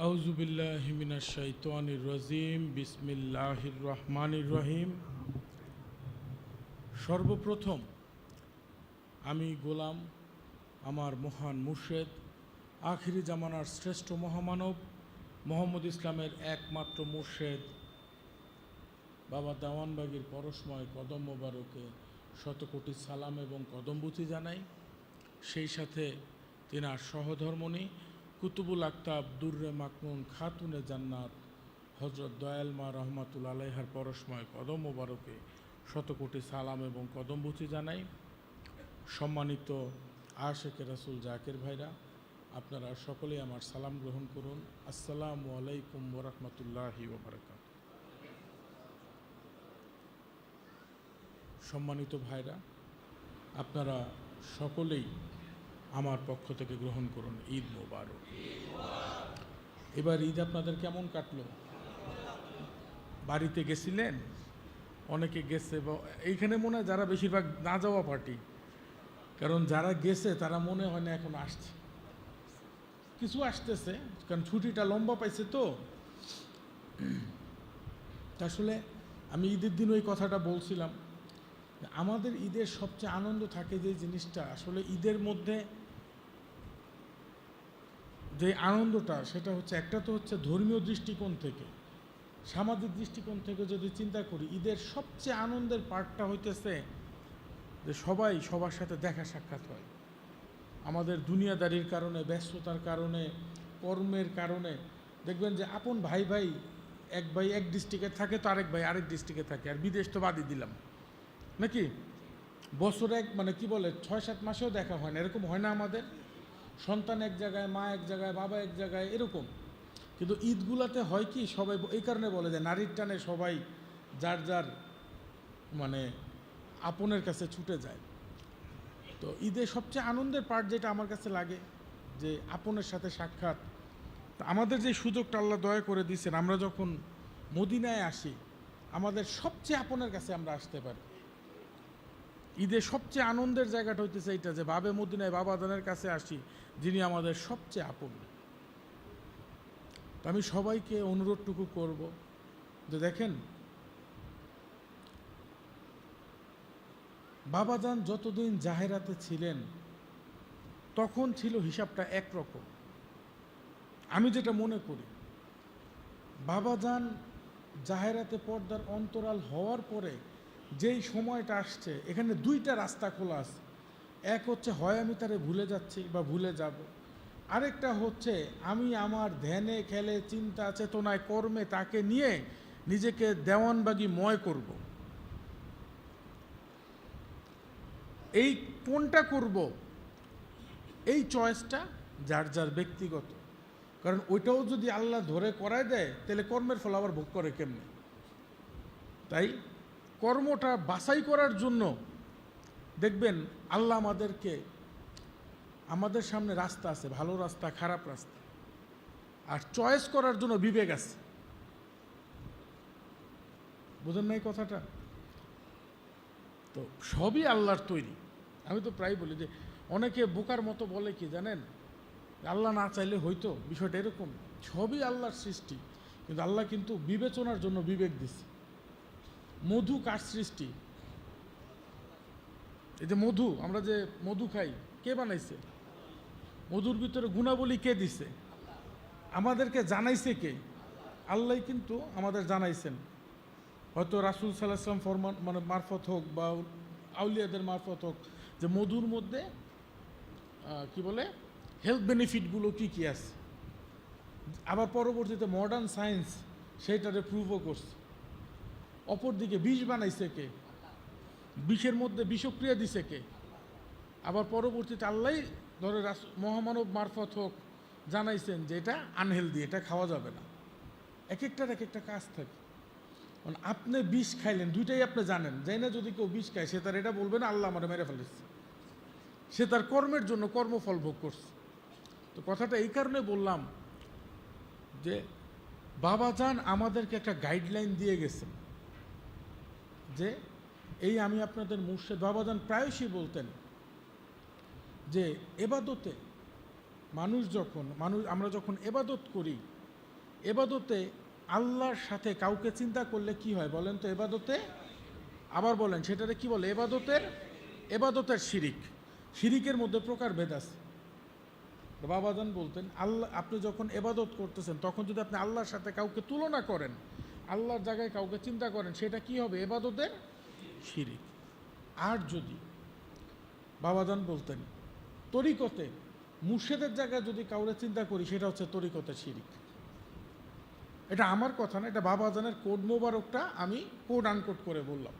আউযু বিল্লাহি মিনাশ শাইতানির রাজিম বিসমিল্লাহির রহমানির রহিম। সর্বপ্রথম আমি গোলাম আমার মহান মুর্শেদ আখিরি জামানার শ্রেষ্ঠ মহামানব মোহাম্মদ ইসলামের একমাত্র মুর্শেদ বাবা দেওয়ানবাগীর পরশময় কদম মোবারকে শতকোটি সালাম এবং কদমবুতি জানাই। সেই সাথে তিনার সহধর্মণী কুতুবুল আক্তাব দুর্রে মাকনুন খাতুনে জান্নাত হজরত দয়াল মা রহমাতুল আলাইহার পরশময় কদম মোবারকে শতকোটি সালাম এবং কদমবুতি জানাই। সম্মানিত আশেকে রাসূল জাকির ভাইরা, আপনারা সকলেই আমার সালাম গ্রহণ করুন। আসসালামু আলাইকুম ওয়া রাহমাতুল্লাহি ওয়া বারাকাতুহু। সম্মানিত ভাইরা, আপনারা সকলেই আমার পক্ষ থেকে গ্রহণ করুন ঈদ মোবারক। এবার ঈদ আপনাদের কেমন কাটলো? বাড়িতে গেছিলেন? অনেকে গেছে, বা এইখানে মনে হয় যারা বেশিরভাগ না যাওয়া পার্টি, কারণ যারা গেছে তারা মনে হয় না এখন আসছে, কিছু আসতেছে, কারণ ছুটিটা লম্বা পাইছে তো। আসলে আমি ঈদের দিন ওই কথাটা বলছিলাম, আমাদের ঈদের সবচেয়ে আনন্দ থাকে যে জিনিসটা, আসলে ঈদের মধ্যে যে আনন্দটা সেটা হচ্ছে, একটা তো হচ্ছে ধর্মীয় দৃষ্টিকোণ থেকে, সামাজিক দৃষ্টিকোণ থেকে যদি চিন্তা করি, ঈদের সবচেয়ে আনন্দের পার্টটা হইতেছে যে সবাই সবার সাথে দেখা সাক্ষাৎ হয়। আমাদের দুনিয়াদারির কারণে, ব্যস্ততার কারণে, কর্মের কারণে দেখবেন যে আপন ভাই ভাই এক ডিস্ট্রিক্টে থাকে, তো আরেক ভাই আরেক ডিস্ট্রিক্টে থাকে, আর বিদেশ তো বাদই দিলাম নাকি। বছরে মানে কি বলে 6-7 মাসেও দেখা হয় না, এরকম হয় না আমাদের। সন্তান এক জায়গায়, মা এক জায়গায়, বাবা এক জায়গায়, এরকম। কিন্তু ঈদগুলাতে হয় কি, সবাই এই কারণে বলে যে নারীর টানে সবাই যার যার মানে আপনের কাছে ছুটে যায়। তো ঈদের সবচেয়ে আনন্দের পার্ট যেটা আমার কাছে লাগে, যে আপনের সাথে সাক্ষাৎ। তো আমাদের যে সুযোগটা আল্লাহ দয়া করে দিয়েছেন, আমরা যখন মদিনায় আসি, আমাদের সবচেয়ে আপনের কাছে আমরা আসতে পারি। ঈদের সবচেয়ে আনন্দের জায়গাটা হইতেছে এইটা, যে বাবে মদিনায় বাবা দানের কাছে আসি, যিনি আমাদের সবচেয়ে আপন। তো আমি সবাইকে অনুরোধটুকু করব যে দেখেন, বাবাজান যতদিন জাহেরাতে ছিলেন তখন ছিল হিসাবটা একরকম। আমি যেটা মনে করি, বাবাজান জাহেরাতে পর্দার অন্তরাল হওয়ার পরে যেই সময়টা আসছে, এখানে দুইটা রাস্তা খোলা আছে। এক হচ্ছে হয় আমি তারে ভুলে যাচ্ছি বা ভুলে যাব, আরেকটা হচ্ছে আমি আমার ধ্যানে খেলে চিন্তা চেতনায় কর্মে তাকে নিয়ে নিজেকে দেওয়ানবাগী ময় করব। এই কোনটা করব, এই চয়েসটা যার যার ব্যক্তিগত। কারণ ওইটাও যদি আল্লাহ ধরে করায় দেয়, তাহলে কর্মের ফল আবার ভোগ করে কেমনে? তাই কর্মটা বাছাই করার জন্য দেখবেন আল্লাহ আমাদের সামনে রাস্তা আছে, ভালো রাস্তা, খারাপ রাস্তা, আর চয়েস করার জন্য বিবেক আছে। বুঝেন নাই কথাটা? তো সবই আল্লাহর তৈরি। আমি তো প্রায় বলি যে অনেকে বোকার মতো বলে কি জানেন, আল্লাহ না চাইলে হইতো, বিষয়টা এরকম। সবই আল্লাহর সৃষ্টি, কিন্তু আল্লাহ কিন্তু বিবেচনার জন্য বিবেক দিচ্ছে। মধু কার সৃষ্টি? এই যে মধু, আমরা যে মধু খাই, কে বানাইছে? মধুর ভিতরে গুণাবলী কে দিছে? আমাদেরকে জানাইছে কে? আল্লাহ কিন্তু আমাদের জানাইছেন। হয়তো রাসূল সাল্লাল্লাহু আলাইহি ওয়াসাল্লাম ফরমান মানে মারফত হোক বা আউলিয়াদের মারফত হোক, যে মধুর মধ্যে কি বলে হেলথ বেনিফিটগুলো কী কী আছে। আবার পরবর্তীতে মডার্ন সায়েন্স সেইটারে প্রুভও করছে। অপরদিকে বিষ বানাইছে কে? বিষের মধ্যে বিষক্রিয়া দিছে কে? আবার পরবর্তীতে আল্লাহ ধরে মহামানব মারফত হোক জানাইছেন যে এটা আনহেলদি, এটা খাওয়া যাবে না। এক একটা কাজ থাকে। মানে আপনি বিষ খাইলেন, দুইটাই আপনি জানেন, যাই না যদি কেউ বিষ খায়, সে তার এটা বলবে না আল্লাহ আমার মেরে ফেলেছে, সে তার কর্মের জন্য কর্মফল ভোগ করছে। তো কথাটা এই কারণে বললাম যে বাবাজান আমাদেরকে একটা গাইডলাইন দিয়ে গেছেন, যে এই আমি আপনাদের মুর্শেদ। বাবাজান প্রায়শই বলতেন যে এবাদতে আমরা যখন এবাদত করি, এবাদতে আল্লাহর সাথে কাউকে চিন্তা করলে কি হয় বলেন তো? এবাদতে আবার বলেন সেটারে কি বলে? এবাদতের শিরিক। শিরিকের মধ্যে প্রকারভেদ আছে। বাবাজান বলতেন আল্লাহ, আপনি যখন এবাদত করতেছেন তখন যদি আপনি আল্লাহর সাথে কাউকে তুলনা করেন, আল্লাহর জায়গায় কাউকে চিন্তা করেন, সেটা কি হবে? এবাদতের শিরিক। আর যদি বাবাজান বলতেন তরিকতে মুর্শেদের জায়গায় যদি কাউরে চিন্তা করি, সেটা হচ্ছে তরিকতের শিরিক। এটা আমার কথা না, এটা বাবাজানের কোড মোবারকটা আমি কোড আনকোড করে বললাম।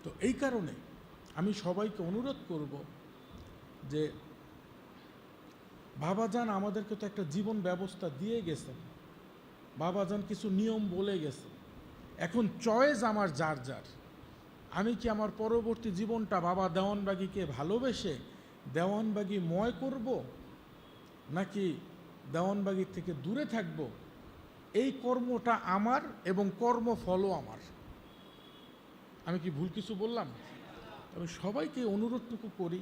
তো এই কারণে আমি সবাইকে অনুরোধ করব যে বাবাজান আমাদেরকে তো একটা জীবন ব্যবস্থা দিয়ে গেছেন, বাবাজান কিছু নিয়ম বলে গেছে। এখন চয়েস আমার যার যার। আমি কি আমার পরবর্তী জীবনটা বাবা দেওয়ানবাগিকে ভালোবেসে দেওয়ানবাগি ময় করব, নাকি দেওয়ানবাগির থেকে দূরে থাকব? এই কর্মটা আমার এবং কর্মফলও আমার। আমি কি ভুল কিছু বললাম? আমি সবাইকে অনুরোধটুকু করি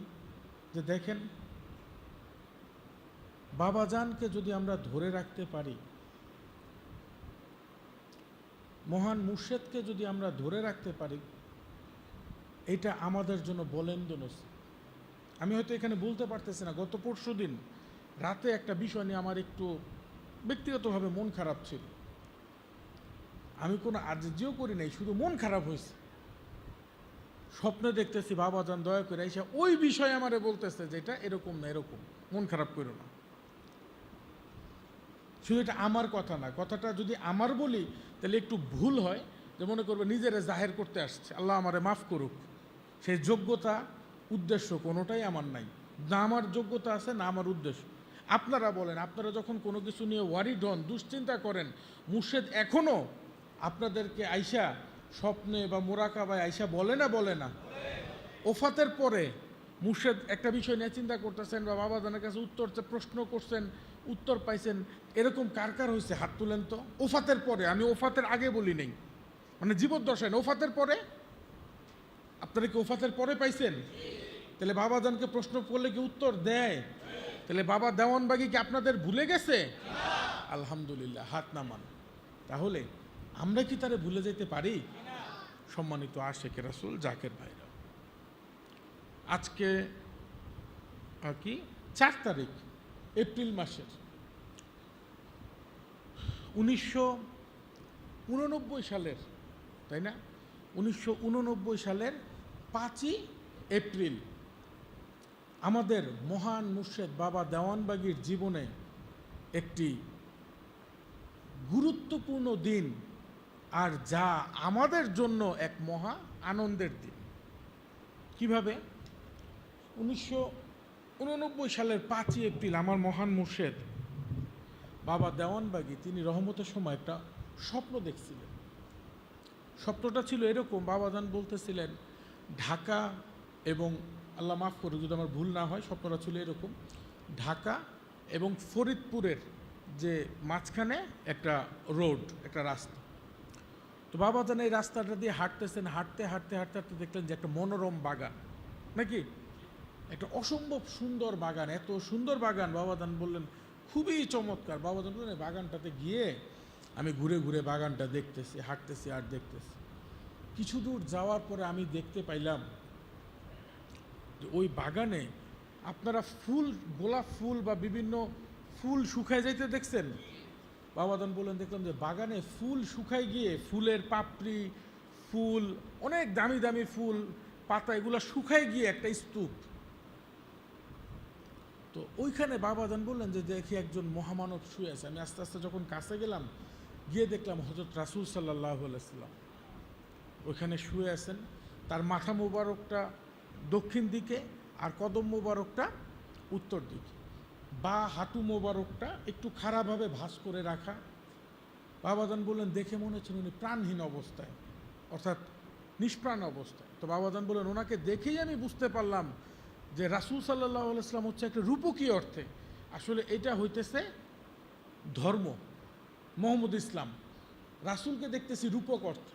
যে দেখেন, বাবাজানকে যদি আমরা ধরে রাখতে পারি, মহান মুর্শেদকে যদি আমরা ধরে রাখতে পারি, এটা আমাদের জন্য বলেন্দ নসিব। আমি হয়তো এখানে বলতে পারতেছি না, গত পরশুদিন রাতে একটা বিষয় নিয়ে আমার একটু ব্যক্তিগতভাবে মন খারাপ ছিল। আমি কোনো আর্জিও করি নাই, শুধু মন খারাপ হয়েছে। স্বপ্নে দেখতেছি বাবাজান দয়া করে এসে ওই বিষয়ে আমারে বলতেছে যে এটা এরকম না এরকম, মন খারাপ করো না। শুধু এটা আমার কথা না, কথাটা যদি আমার বলি তাহলে একটু ভুল হয়, যে মনে করবে নিজেরা জাহের করতে আসছে, আল্লাহ আমারে মাফ করুক। সেই যোগ্যতা উদ্দেশ্য কোনোটাই আমার নাই, না আমার যোগ্যতা আছে না আমার উদ্দেশ্য। আপনারা বলেন, আপনারা যখন কোনো কিছু নিয়ে ওয়ারিড হন, দুশ্চিন্তা করেন, মুর্শেদ এখনও আপনাদেরকে আইসা স্বপ্নে বা মোরাকাবায় আইসা বলে না? ওফাতের পরে মুর্শেদ একটা বিষয় নিয়ে চিন্তা করতেছেন বা বাবাজানের কাছে প্রশ্ন করছেন, উত্তর পাইছেন, এরকম কার কার হয়েছে? হাত তুলেন তো। ওফাতের পরে, আমি ওফাতের আগে বলি নেই, মানে জীবদ্দশায় ওফাতের পরে। আপনারা কি ওফাতের পরে পাইছেন? তাহলে বাবাজানকে প্রশ্ন করলে কি উত্তর দেয়? তাহলে বাবা দেওয়ানবাগি কি আপনাদের ভুলে গেছে? আলহামদুলিল্লাহ, হাত নামান। তাহলে আমরা কি তারে ভুলে যেতে পারি? সম্মানিত আশেকে রাসূল, জাকের ভাইরা, আজকে কি 4 তারিখ এপ্রিল মাসের 1989 সালের, তাই না? 1989 সালের 5ই এপ্রিল আমাদের মহান মুর্শেদ বাবা দেওয়ানবাগির জীবনে একটি গুরুত্বপূর্ণ দিন, আর যা আমাদের জন্য এক মহা আনন্দের দিন। কিভাবে? 1989 সালের 5ই এপ্রিল আমার মহান মুর্শেদ বাবা দেওয়ানবাগি তিনি রহমতের সময় একটা স্বপ্ন দেখছিলেন। স্বপ্নটা ছিল এরকম, বাবাজান বলতেছিলেন ঢাকা এবং, আল্লাহ মাফ করুক যদি আমার ভুল না হয়, স্বপ্নটা ছিল এরকম, ঢাকা এবং ফরিদপুরের যে মাঝখানে একটা রোড, একটা রাস্তা। তো বাবাজান এই রাস্তাটা দিয়ে হাঁটতেছেন, হাঁটতে হাঁটতে হাঁটতে হাঁটতে দেখলেন যে একটা মনোরম বাগান, নাকি একটা অসম্ভব সুন্দর বাগান। এত সুন্দর বাগান, বাবাজান বললেন খুবই চমৎকার। বাবাজান বললেন বাগানটাতে গিয়ে আমি ঘুরে ঘুরে বাগানটা দেখতেছি, হাঁটতেছি আর দেখতেছি। কিছু দূর যাওয়ার পরে আমি দেখতে পাইলাম যে ওই বাগানে আপনারা ফুল, গোলাপ ফুল বা বিভিন্ন ফুল শুকায় যাইতে দেখছেন? বাবাজান বললেন দেখলাম যে বাগানে ফুল শুকায় গিয়ে, ফুলের পাপড়ি, ফুল, অনেক দামি দামি ফুল, পাতা, এগুলো শুকায় গিয়ে একটা স্তূপ। তো ওইখানে বাবাজান বললেন যে দেখি একজন মহামানব শুয়ে আছে। আমি আস্তে আস্তে যখন কাছে গেলাম, গিয়ে দেখলাম হযরত রাসূল সাল্লাল্লাহু আলাইহি ওয়াসাল্লাম ওইখানে শুয়ে আছেন। তার মাথা মোবারকটা দক্ষিণ দিকে আর কদম মোবারকটা উত্তর দিকে, বা হাঁটু মোবারকটা একটু খারাপভাবে ভাঁজ করে রাখা। বাবাজান বললেন দেখে মনে হচ্ছে উনি প্রাণহীন অবস্থায়, অর্থাৎ নিষ্প্রাণ অবস্থায়। তো বাবাজান বললেন ওনাকে দেখেই আমি বুঝতে পারলাম যে রাসূল সাল্লাল্লাহু আলাইহি ওয়াসাল্লাম হচ্ছে একটা রূপকী অর্থে, আসলে এটা হইতেছে ধর্ম, মুহাম্মদ ইসলাম। রাসূলকে দেখতেছি রূপক অর্থে।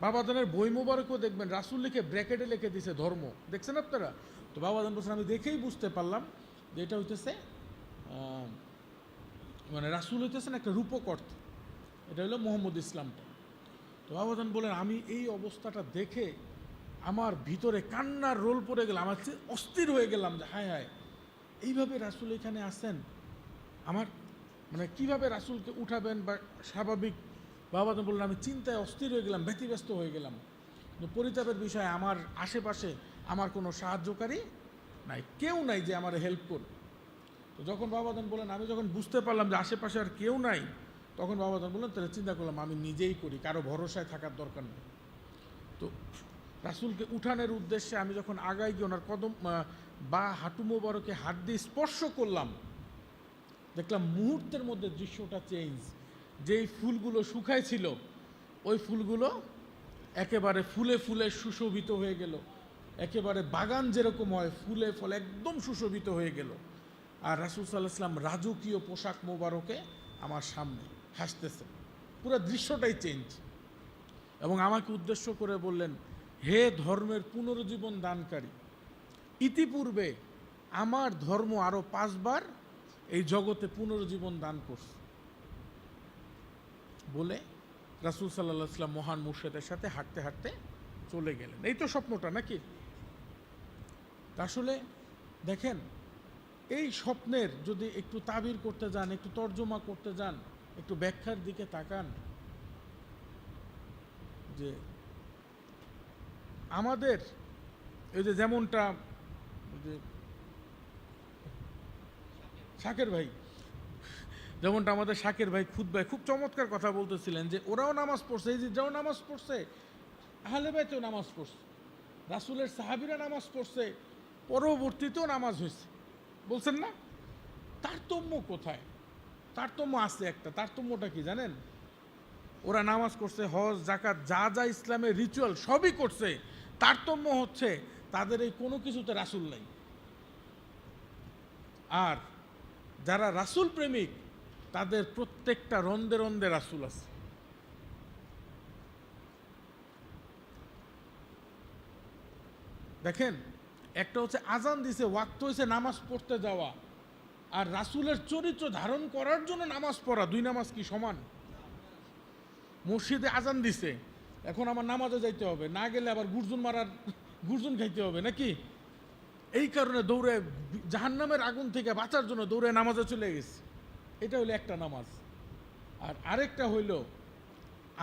বাবাজানের বই মোবারকও দেখবেন রাসূল লিখে ব্র্যাকেটে লিখে দিয়েছে ধর্ম, দেখছেন আপনারা? তো বাবাজান বলছেন আমি দেখেই বুঝতে পারলাম যে এটা হইতেছে মানে রাসূল হইতেছেন একটা রূপক অর্থ, এটা হলো মোহাম্মদ ইসলামটা। তো বাবাজান বলেন আমি এই অবস্থাটা দেখে আমার ভিতরে কান্নার রোল পড়ে গেলাম, আমার অস্থির হয়ে গেলাম যে হায় হায় এইভাবে রাসূল এখানে আসেন, আমার মানে কীভাবে রাসূলকে উঠাবেন বা স্বাভাবিক। বাবাজান বললেন আমি চিন্তায় অস্থির হয়ে গেলাম, ব্যতিব্যস্ত হয়ে গেলাম। কিন্তু পরিতাপের বিষয় আমার আশেপাশে আমার কোনো সাহায্যকারী নাই, কেউ নাই যে আমার হেল্প করবে। তো যখন বাবাজান বলেন আমি যখন বুঝতে পারলাম যে আশেপাশে আর কেউ নাই, তখন বাবাজান বললেন তাহলে চিন্তা করলাম আমি নিজেই করি, কারো ভরসায় থাকার দরকার নেই। তো রাসূলকে উঠানের উদ্দেশ্যে আমি যখন আগাই গিয়ে ওনার কদম বা হাঁটু মোবারকে হাত দিয়ে স্পর্শ করলাম, দেখলাম মুহূর্তের মধ্যে দৃশ্যটা চেঞ্জ। যেই ফুলগুলো শুকায় ছিল ওই ফুলগুলো একেবারে ফুলে ফুলে সুশোভিত হয়ে গেল, একেবারে বাগান যেরকম হয় ফুলে ফলে একদম সুশোভিত হয়ে গেল। আর রাসূল সাল্লাল্লাহু আলাইহি ওয়াসাল্লাম রাজকীয় পোশাক মোবারকে আমার সামনে হাসতেছেন, পুরো দৃশ্যটাই চেঞ্জ। এবং আমাকে উদ্দেশ্য করে বললেন, হে ধর্মের পুনরুজ্জীবন দানকারী, ইতিপূর্বে আমার ধর্ম আরও 5 বার এই জগতে পুনরুজ্জীবন দান করছে। বলে রাসূল সাল্লাল্লাহু আলাইহি ওয়াসাল্লাম মহান মুর্শিদের সাথে হাঁটতে হাঁটতে চলে গেলেন। এই তো স্বপ্নটা নাকি? আসলে দেখেন, এই স্বপ্নের যদি একটু তাবির করতে যান, একটু তর্জমা করতে যান, একটু ব্যাখ্যার দিকে তাকান, যে আমাদের এই যে যেমনটা যে শাকের ভাই, যেমনটা আমাদের শাকের ভাই খুতবায় খুব চমৎকার কথা বলতেছিলেন যে ওরাও নামাজ পড়ছে, এই যে যাও নামাজ পড়ছে, আহলে বাইতেও নামাজ পড়ছে, রাসূলের সাহাবীরা নামাজ পড়ছে, পরবর্তীতেও নামাজ হয়েছে, বলছেন না? তারতম্য কোথায়? তারতম্য আছে একটা। তারতম্যটা কি জানেন? ওরা নামাজ করছে, হজ জাকাত যা যা ইসলামের রিচুয়াল সবই করছে, তারতম্য হচ্ছে তাদের এই কোনো কিছুতে রাসূল নাই। আর যারা রাসূল প্রেমিক তাদের প্রত্যেকটা রন্দে রন্দে রাসূল আছে। দেখেন, একটা হচ্ছে আজান দিছে, ওয়াক্ত হয়েছে নামাজ পড়তে যাওয়া, আর রাসূলের চরিত্র ধারণ করার জন্য নামাজ পড়া, দুই নামাজ কি সমান? মসজিদে আজান দিছে, এখন আমার নামাজে যাইতে হবে, না গেলে আবার গুরজুন খাইতে হবে নাকি? এই কারণে দৌড়ে জাহান্নামের আগুন থেকে বাঁচার জন্য দৌড়ে নামাজে চলে গেছে। এটা হইলো একটা নামাজ। আর আরেকটা হইল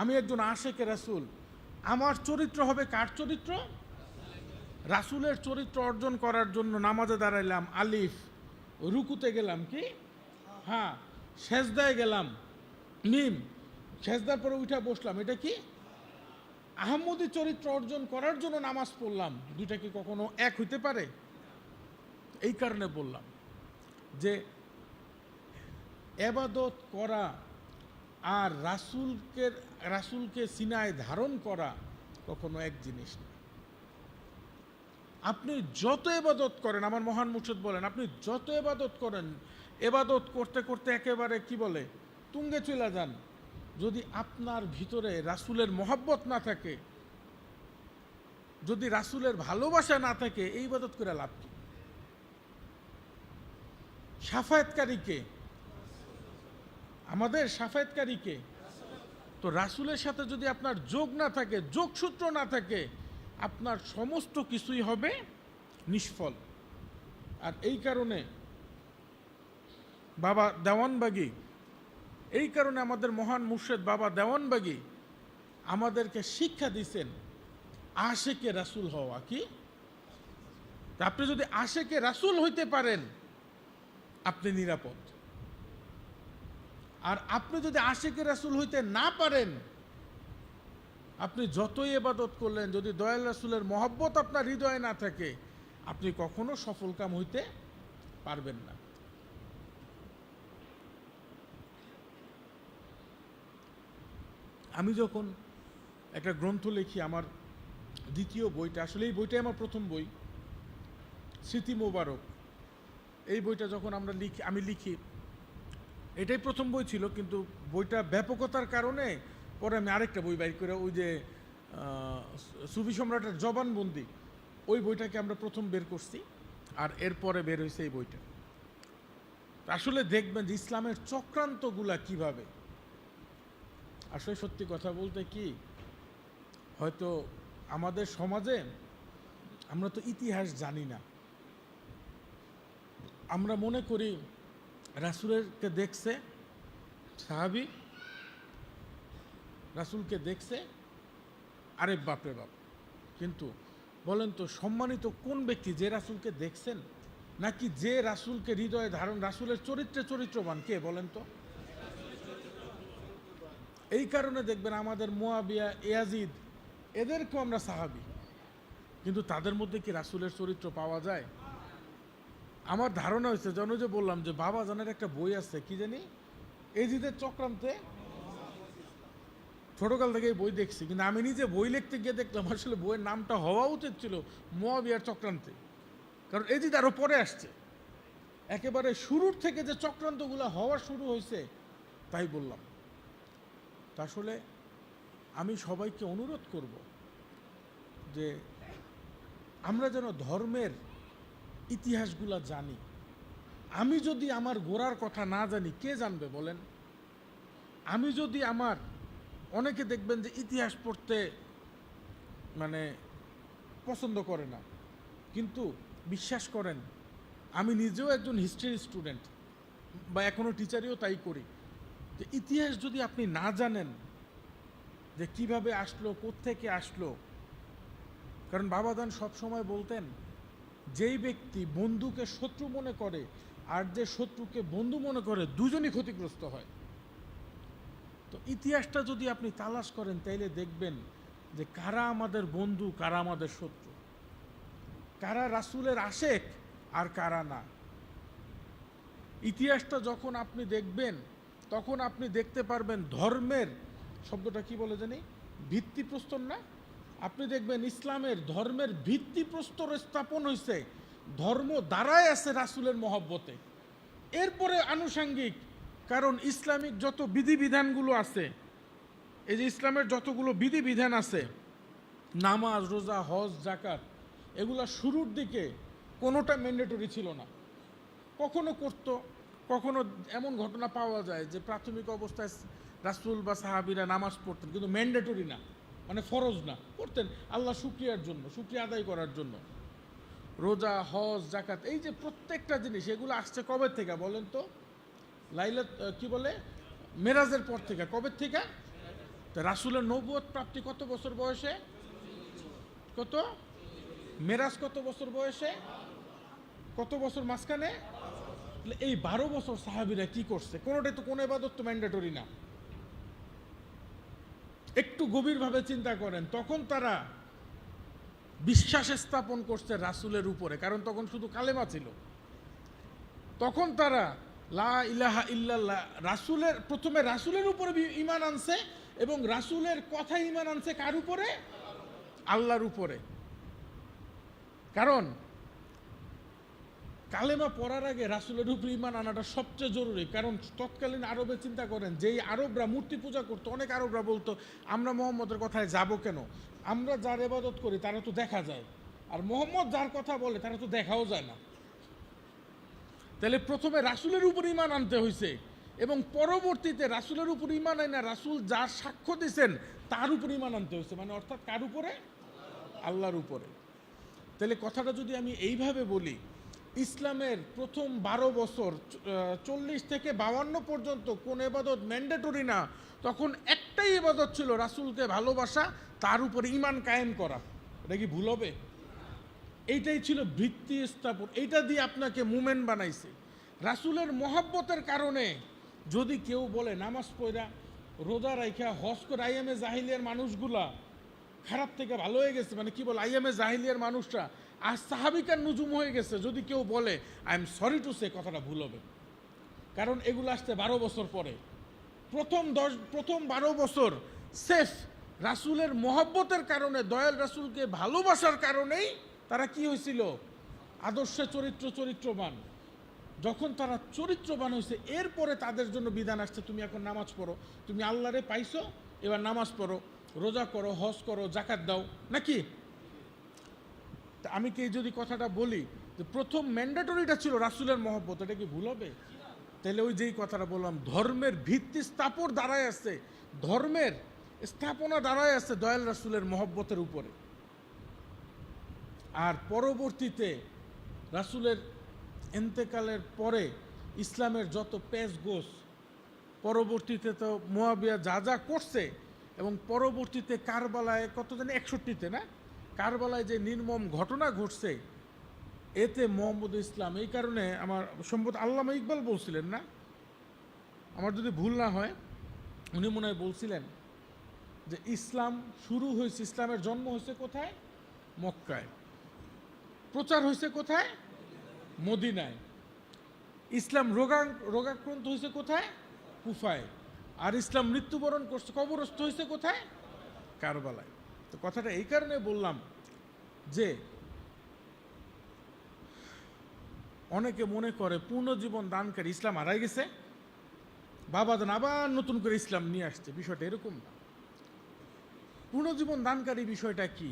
আমি একজন আশেকে রাসূল, আমার চরিত্র হবে কার চরিত্র? রাসূলের চরিত্র অর্জন করার জন্য নামাজে দাঁড়াইলাম আলিফ, রুকুতে গেলাম কি হ্যাঁ, সেজদায় গেলাম মিম, সেজদার পরে উঠে বসলাম, এটা কি? আহমদী চরিত্র অর্জন করার জন্য নামাজ পড়লাম। দুইটা কি কখনো এক হইতে পারে? এই কারণে বললাম যে ইবাদত করা আর রাসূলকে সিনায় ধারণ করা কখনো এক জিনিস না। আপনি যত ইবাদত করেন, আমার মহান মুর্শিদ বলেন, আপনি যত ইবাদত করেন, ইবাদত করতে করতে একেবারে কি বলে তুঙ্গে চলে যান, যদি আপনার ভিতরে রাসূলের মহব্বত না থাকে, যদি রাসূলের ভালোবাসা না থাকে, এই ইবাদত করে লাভ কি? শাফায়াতকারীকে, আমাদের শাফায়াতকারীকে, তো রাসূলের সাথে যদি আপনার যোগ না থাকে, যোগসূত্র না থাকে, আপনার সমস্ত কিছুই হবে নিষ্ফল। আর এই কারণে বাবা দেওয়ানবাগী, এই কারণে আমাদের মহান মুর্শিদ বাবা দেওয়ানবাগী আমাদেরকে শিক্ষা দিয়েছেন আশেকে রাসূল হওয়া। কি? আপনি যদি আশেকে রাসূল হইতে পারেন আপনি নিরাপদ। আর আপনি যদি আশেকে রাসূল হইতে না পারেন, আপনি যতই ইবাদত করলেন, যদি দয়াল রাসূলের মহব্বত আপনার হৃদয়ে না থাকে, আপনি কখনো সফলকাম হইতে পারবেন না। আমি যখন একটা গ্রন্থ লিখি, আমার দ্বিতীয় বইটা, আসলে এই বইটাই আমার প্রথম বই, স্মৃতি মোবারক, এই বইটা যখন আমি লিখি, এটাই প্রথম বই ছিল, কিন্তু বইটা ব্যাপকতার কারণে পরে আমি আরেকটা বই বাইর করে, ওই যে সুফি সম্রাটের জবানবন্দি, ওই বইটাকে আমরা প্রথম বের করছি, আর এরপরে বের হয়েছে এই বইটা। আসলে দেখবেন যে ইসলামের চক্রান্তগুলা কিভাবে। আসলে সত্যি কথা বলতে কি, হয়তো আমাদের সমাজে আমরা তো ইতিহাস জানি না। আমরা মনে করি রাসূলকে দেখছে সাহাবী, রাসূলকে দেখছে, আরে বাপরে বাপ। কিন্তু বলেন তো, সম্মানিত কোন ব্যক্তি, যে রাসূলকে দেখছেন নাকি যে রাসূলকে হৃদয়ে ধারণ, রাসূলের চরিত্রে চরিত্রবান কে বলেন তো? এই কারণে দেখবেন আমাদের মুয়াবিয়া, ইয়াজিদ, এদেরকেও আমরা সাহাবী, কিন্তু তাদের মধ্যে কি রাসূলের চরিত্র পাওয়া যায়? আমার ধারণা হয়েছে, যেন যে বললাম যে বাবা জানের একটা বই আছে, কি জানি, এজিদের চক্রান্তে। ছোটকাল থেকে এই বই দেখছি, কিন্তু আমি নিজে বই লিখতে গিয়ে দেখলাম আসলে বইয়ের নামটা হওয়া উচিত ছিল মুয়াবিয়ার চক্রান্তে, কারণ এজিদ আরও পরে আসছে। একেবারে শুরুর থেকে যে চক্রান্তগুলো হওয়া শুরু হয়েছে তাই বললাম। তা আসলে আমি সবাইকে অনুরোধ করব যে আমরা যেন ধর্মের ইতিহাসগুলা জানি। আমি যদি আমার গোড়ার কথা না জানি, কে জানবে বলেন? আমি যদি আমার, অনেকে দেখবেন যে ইতিহাস পড়তে মানে পছন্দ করে না, কিন্তু বিশ্বাস করেন আমি নিজেও একজন হিস্ট্রির স্টুডেন্ট, বা এখনও টিচারেও তাই করি, যে ইতিহাস যদি আপনি না জানেন যে কিভাবে আসলো, কোত্থেকে আসলো। কারণ বাবাদান সবসময় বলতেন, যেই ব্যক্তি বন্ধুকে শত্রু মনে করে আর যে শত্রুকে বন্ধু মনে করে, দুজনই ক্ষতিগ্রস্ত হয়। তো ইতিহাসটা যদি আপনি তালাশ করেন, তাইলে দেখবেন যে কারা আমাদের বন্ধু, কারা আমাদের শত্রু, কারা রাসূলের আশেক আর কারা না। ইতিহাসটা যখন আপনি দেখবেন, তখন আপনি দেখতে পারবেন ধর্মের, শব্দটা কি বলে জানি, ভিত্তিপ্রস্তর না? আপনি দেখবেন ইসলামের ধর্মের ভিত্তিপ্রস্তর স্থাপন হয়েছে, ধর্ম দাঁড়ায় আছে রাসূলের মহব্বতে। এরপরে আনুষাঙ্গিক, কারণ ইসলামিক যত বিধিবিধানগুলো আছে, এই যে ইসলামের যতগুলো বিধিবিধান আছে, নামাজ, রোজা, হজ, যাকাত, এগুলা শুরুর দিকে কোনোটা ম্যান্ডেটরি ছিল না, কখনো করতো, কখনো এমন ঘটনা পাওয়া যায় যে প্রাথমিক অবস্থায় রাসূল বা সাহাবীরা নামাজ পড়তেন, কিন্তু ম্যান্ডেটরি না, মানে ফরজ না, পড়তেন আল্লাহ শুকরিয়ার জন্য, শুকরিয়া আদায় করার জন্য। রোজা, হজ, যাকাত, এই যে প্রত্যেকটা জিনিস, এগুলো আসছে কবে থেকে বলেন তো? লাইলাত কি বলে, মেরাজের পর থেকে। কবে থেকে? তো রাসূলের নবুয়ত প্রাপ্তি কত বছর বয়সে? কত? মেরাজ কত বছর বয়সে? কত বছর মাঝখানে? এই 12 বছর সাহাবীরা কি করছে? কোনোটাই তো, কোনো ইবাদত তো ম্যান্ডেটরি না। একটু গভীরভাবে চিন্তা করেন, তখন তারা বিশ্বাস স্থাপন করছে রাসূলের উপরে, কারণ তখন শুধু কালেমা ছিল। তখন তারা লা ইলাহা ইল্লাল্লাহ, রাসূলের, প্রথমে রাসূলের উপরে ঈমান আনছে, এবং রাসূলের কথা ঈমান আনছে কার উপরে? আল্লাহর উপরে। কারণ কালেমা পড়ার আগে রাসূলের উপরে ঈমান আনাটা সবচেয়ে জরুরি। কারণ তৎকালীন আরবে চিন্তা করেন, যেই আরবরা মূর্তি পূজা করতো, অনেক আরবরা বলতো আমরা মুহাম্মদের কথায় যাব কেন, আমরা যার ইবাদত করি তারা তো দেখা যায়, আর মুহাম্মদ যার কথা বলে তারা তো দেখাও যায় না। তাহলে প্রথমে রাসূলের উপর ঈমান আনতে হয়েছে, এবং পরবর্তীতে রাসূলের উপর ঈমান আনা, রাসূল যার সাক্ষ্য দিয়েছেন তার উপর ঈমান আনতে হয়েছে, মানে অর্থাৎ কার উপরে? আল্লাহর উপরে। তাহলে কথাটা যদি আমি এইভাবে বলি, ইসলামের প্রথম 12 বছর, 40 থেকে 52 পর্যন্ত কোন ইবাদত ম্যান্ডেটরি না, তখন একটাই ইবাদত ছিল, রাসূলকে ভালোবাসা, তার উপরে ঈমান কায়েম করা। এটা কি ভুল হবে? এইটাই ছিল ভিত্তি স্থাপন, এইটা দিয়ে আপনাকে মুমেন্ট বানাইছে। রাসূলের মহব্বতের কারণে যদি কেউ বলে নামাজ পড়া, রোজা রাইখা, হজ করে, আইয়ামে জাহিলিয়ার মানুষগুলা খারাপ থেকে ভালো হয়ে গেছে, মানে কি বলে, আইয়ামে জাহিলিয়ার মানুষরা আজ সাহাবিকার নুজুম হয়ে গেছে, যদি কেউ বলে, I am sorry to say, কথাটা ভুল হবে। কারণ এগুলো আসতে 12 বছর পরে। প্রথম 12 বছর সেফ রাসূলের মহব্বতের কারণে, দয়াল রাসূলকে ভালোবাসার কারণেই তারা কি হয়েছিল? আদর্শে চরিত্রবান। যখন তারা চরিত্রবান হয়েছে, এরপরে তাদের জন্য বিধান আসছে, তুমি এখন নামাজ পড়ো, তুমি আল্লাহরে পাইছো, এবার নামাজ পড়ো, রোজা করো, হজ করো, যাকাত দাও, নাকি? আমি কি যদি কথাটা বলি যে প্রথম ম্যান্ডেটরিটা ছিল রাসূলের মহব্বত, এটা কি ভুল হবে? তাহলে ওই যেই কথাটা বললাম, ধর্মের ভিত্তি স্থাপন দাঁড়ায় আছে, ধর্মের স্থাপনা দাঁড়ায় আছে দয়াল রাসূলের মহব্বতের উপরে। আর পরবর্তীতে রাসূলের ইন্তেকালের পরে ইসলামের যত পেশ গোছ, পরবর্তীতে তো মুয়াবিয়া যা যা করছে, এবং পরবর্তীতে কারবালায় কত জানি 61-তে না, কারবালায় যে নির্মম ঘটনা ঘটছে, এতে মোহাম্মদ ইসলাম, এই কারণে আমার সম্ভবত আল্লামা ইকবাল বলছিলেন না, আমার যদি ভুল না হয়, উনি মনে হয় বলছিলেন যে ইসলাম শুরু হয়েছে, ইসলামের জন্ম হয়েছে কোথায়? মক্কায়। প্রচার হয়েছে কোথায়? মদিনায়। ইসলাম রোগাক্রান্ত হয়েছে কোথায়? কুফায়। আর ইসলাম মৃত্যুবরণ করছে, কবরস্থ হয়েছে কোথায়? কারবালায়। তো কথাটা এই কারণে বললাম যে অনেকে মনে করে পূর্ণজীবন দানকারী ইসলাম হারাই গেছে, বাবাদান আবার নতুন করে ইসলাম নিয়ে আসছে, বিষয়টা এরকম না। পূর্ণজীবন দানকারী বিষয়টা কি?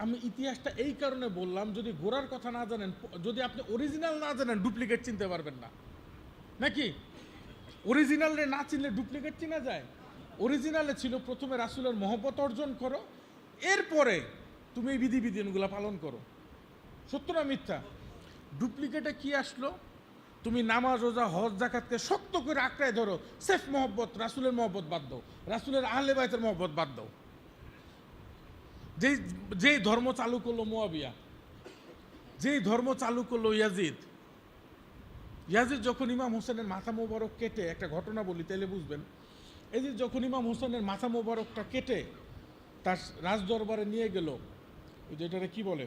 আমি ইতিহাসটা এই কারণে বললাম, যদি গোড়ার কথা না জানেন, যদি আপনি অরিজিনাল না জানেন, ডুপ্লিকেট চিনতে পারবেন না, নাকি? অরিজিনালে না চিনলে ডুপ্লিকেট চিনা যায়? অরিজিনালে ছিল প্রথমে রাসূলের মহব্বত অর্জন করো, এরপরে তুমি এই বিধিবিধানগুলো পালন করো। সত্য না মিথ্যা? ডুপ্লিকেটে কি আসলো? তুমি নামাজ, রোজা, হজ, যাকাতকে শক্ত করে আঁকড়ায় ধরো, সেফ মহব্বত, রাসূলের মহব্বত বাদ দাও, রাসূলের আহলে বাইতের মহব্বত বাদ দাও। যেই ধর্ম চালু করলো মুয়াবিয়া, যেই ধর্ম চালু করলো ইয়াজিদ যখন ইমাম হোসেনের মাথা মোবারক কেটে, একটা ঘটনা বলি তাহলে বুঝবেন, এজিদ যখন ইমাম হোসেনের মাথা মোবারকটা কেটে তার রাজদরবারে নিয়ে গেল, ওই যেটারে কি বলে,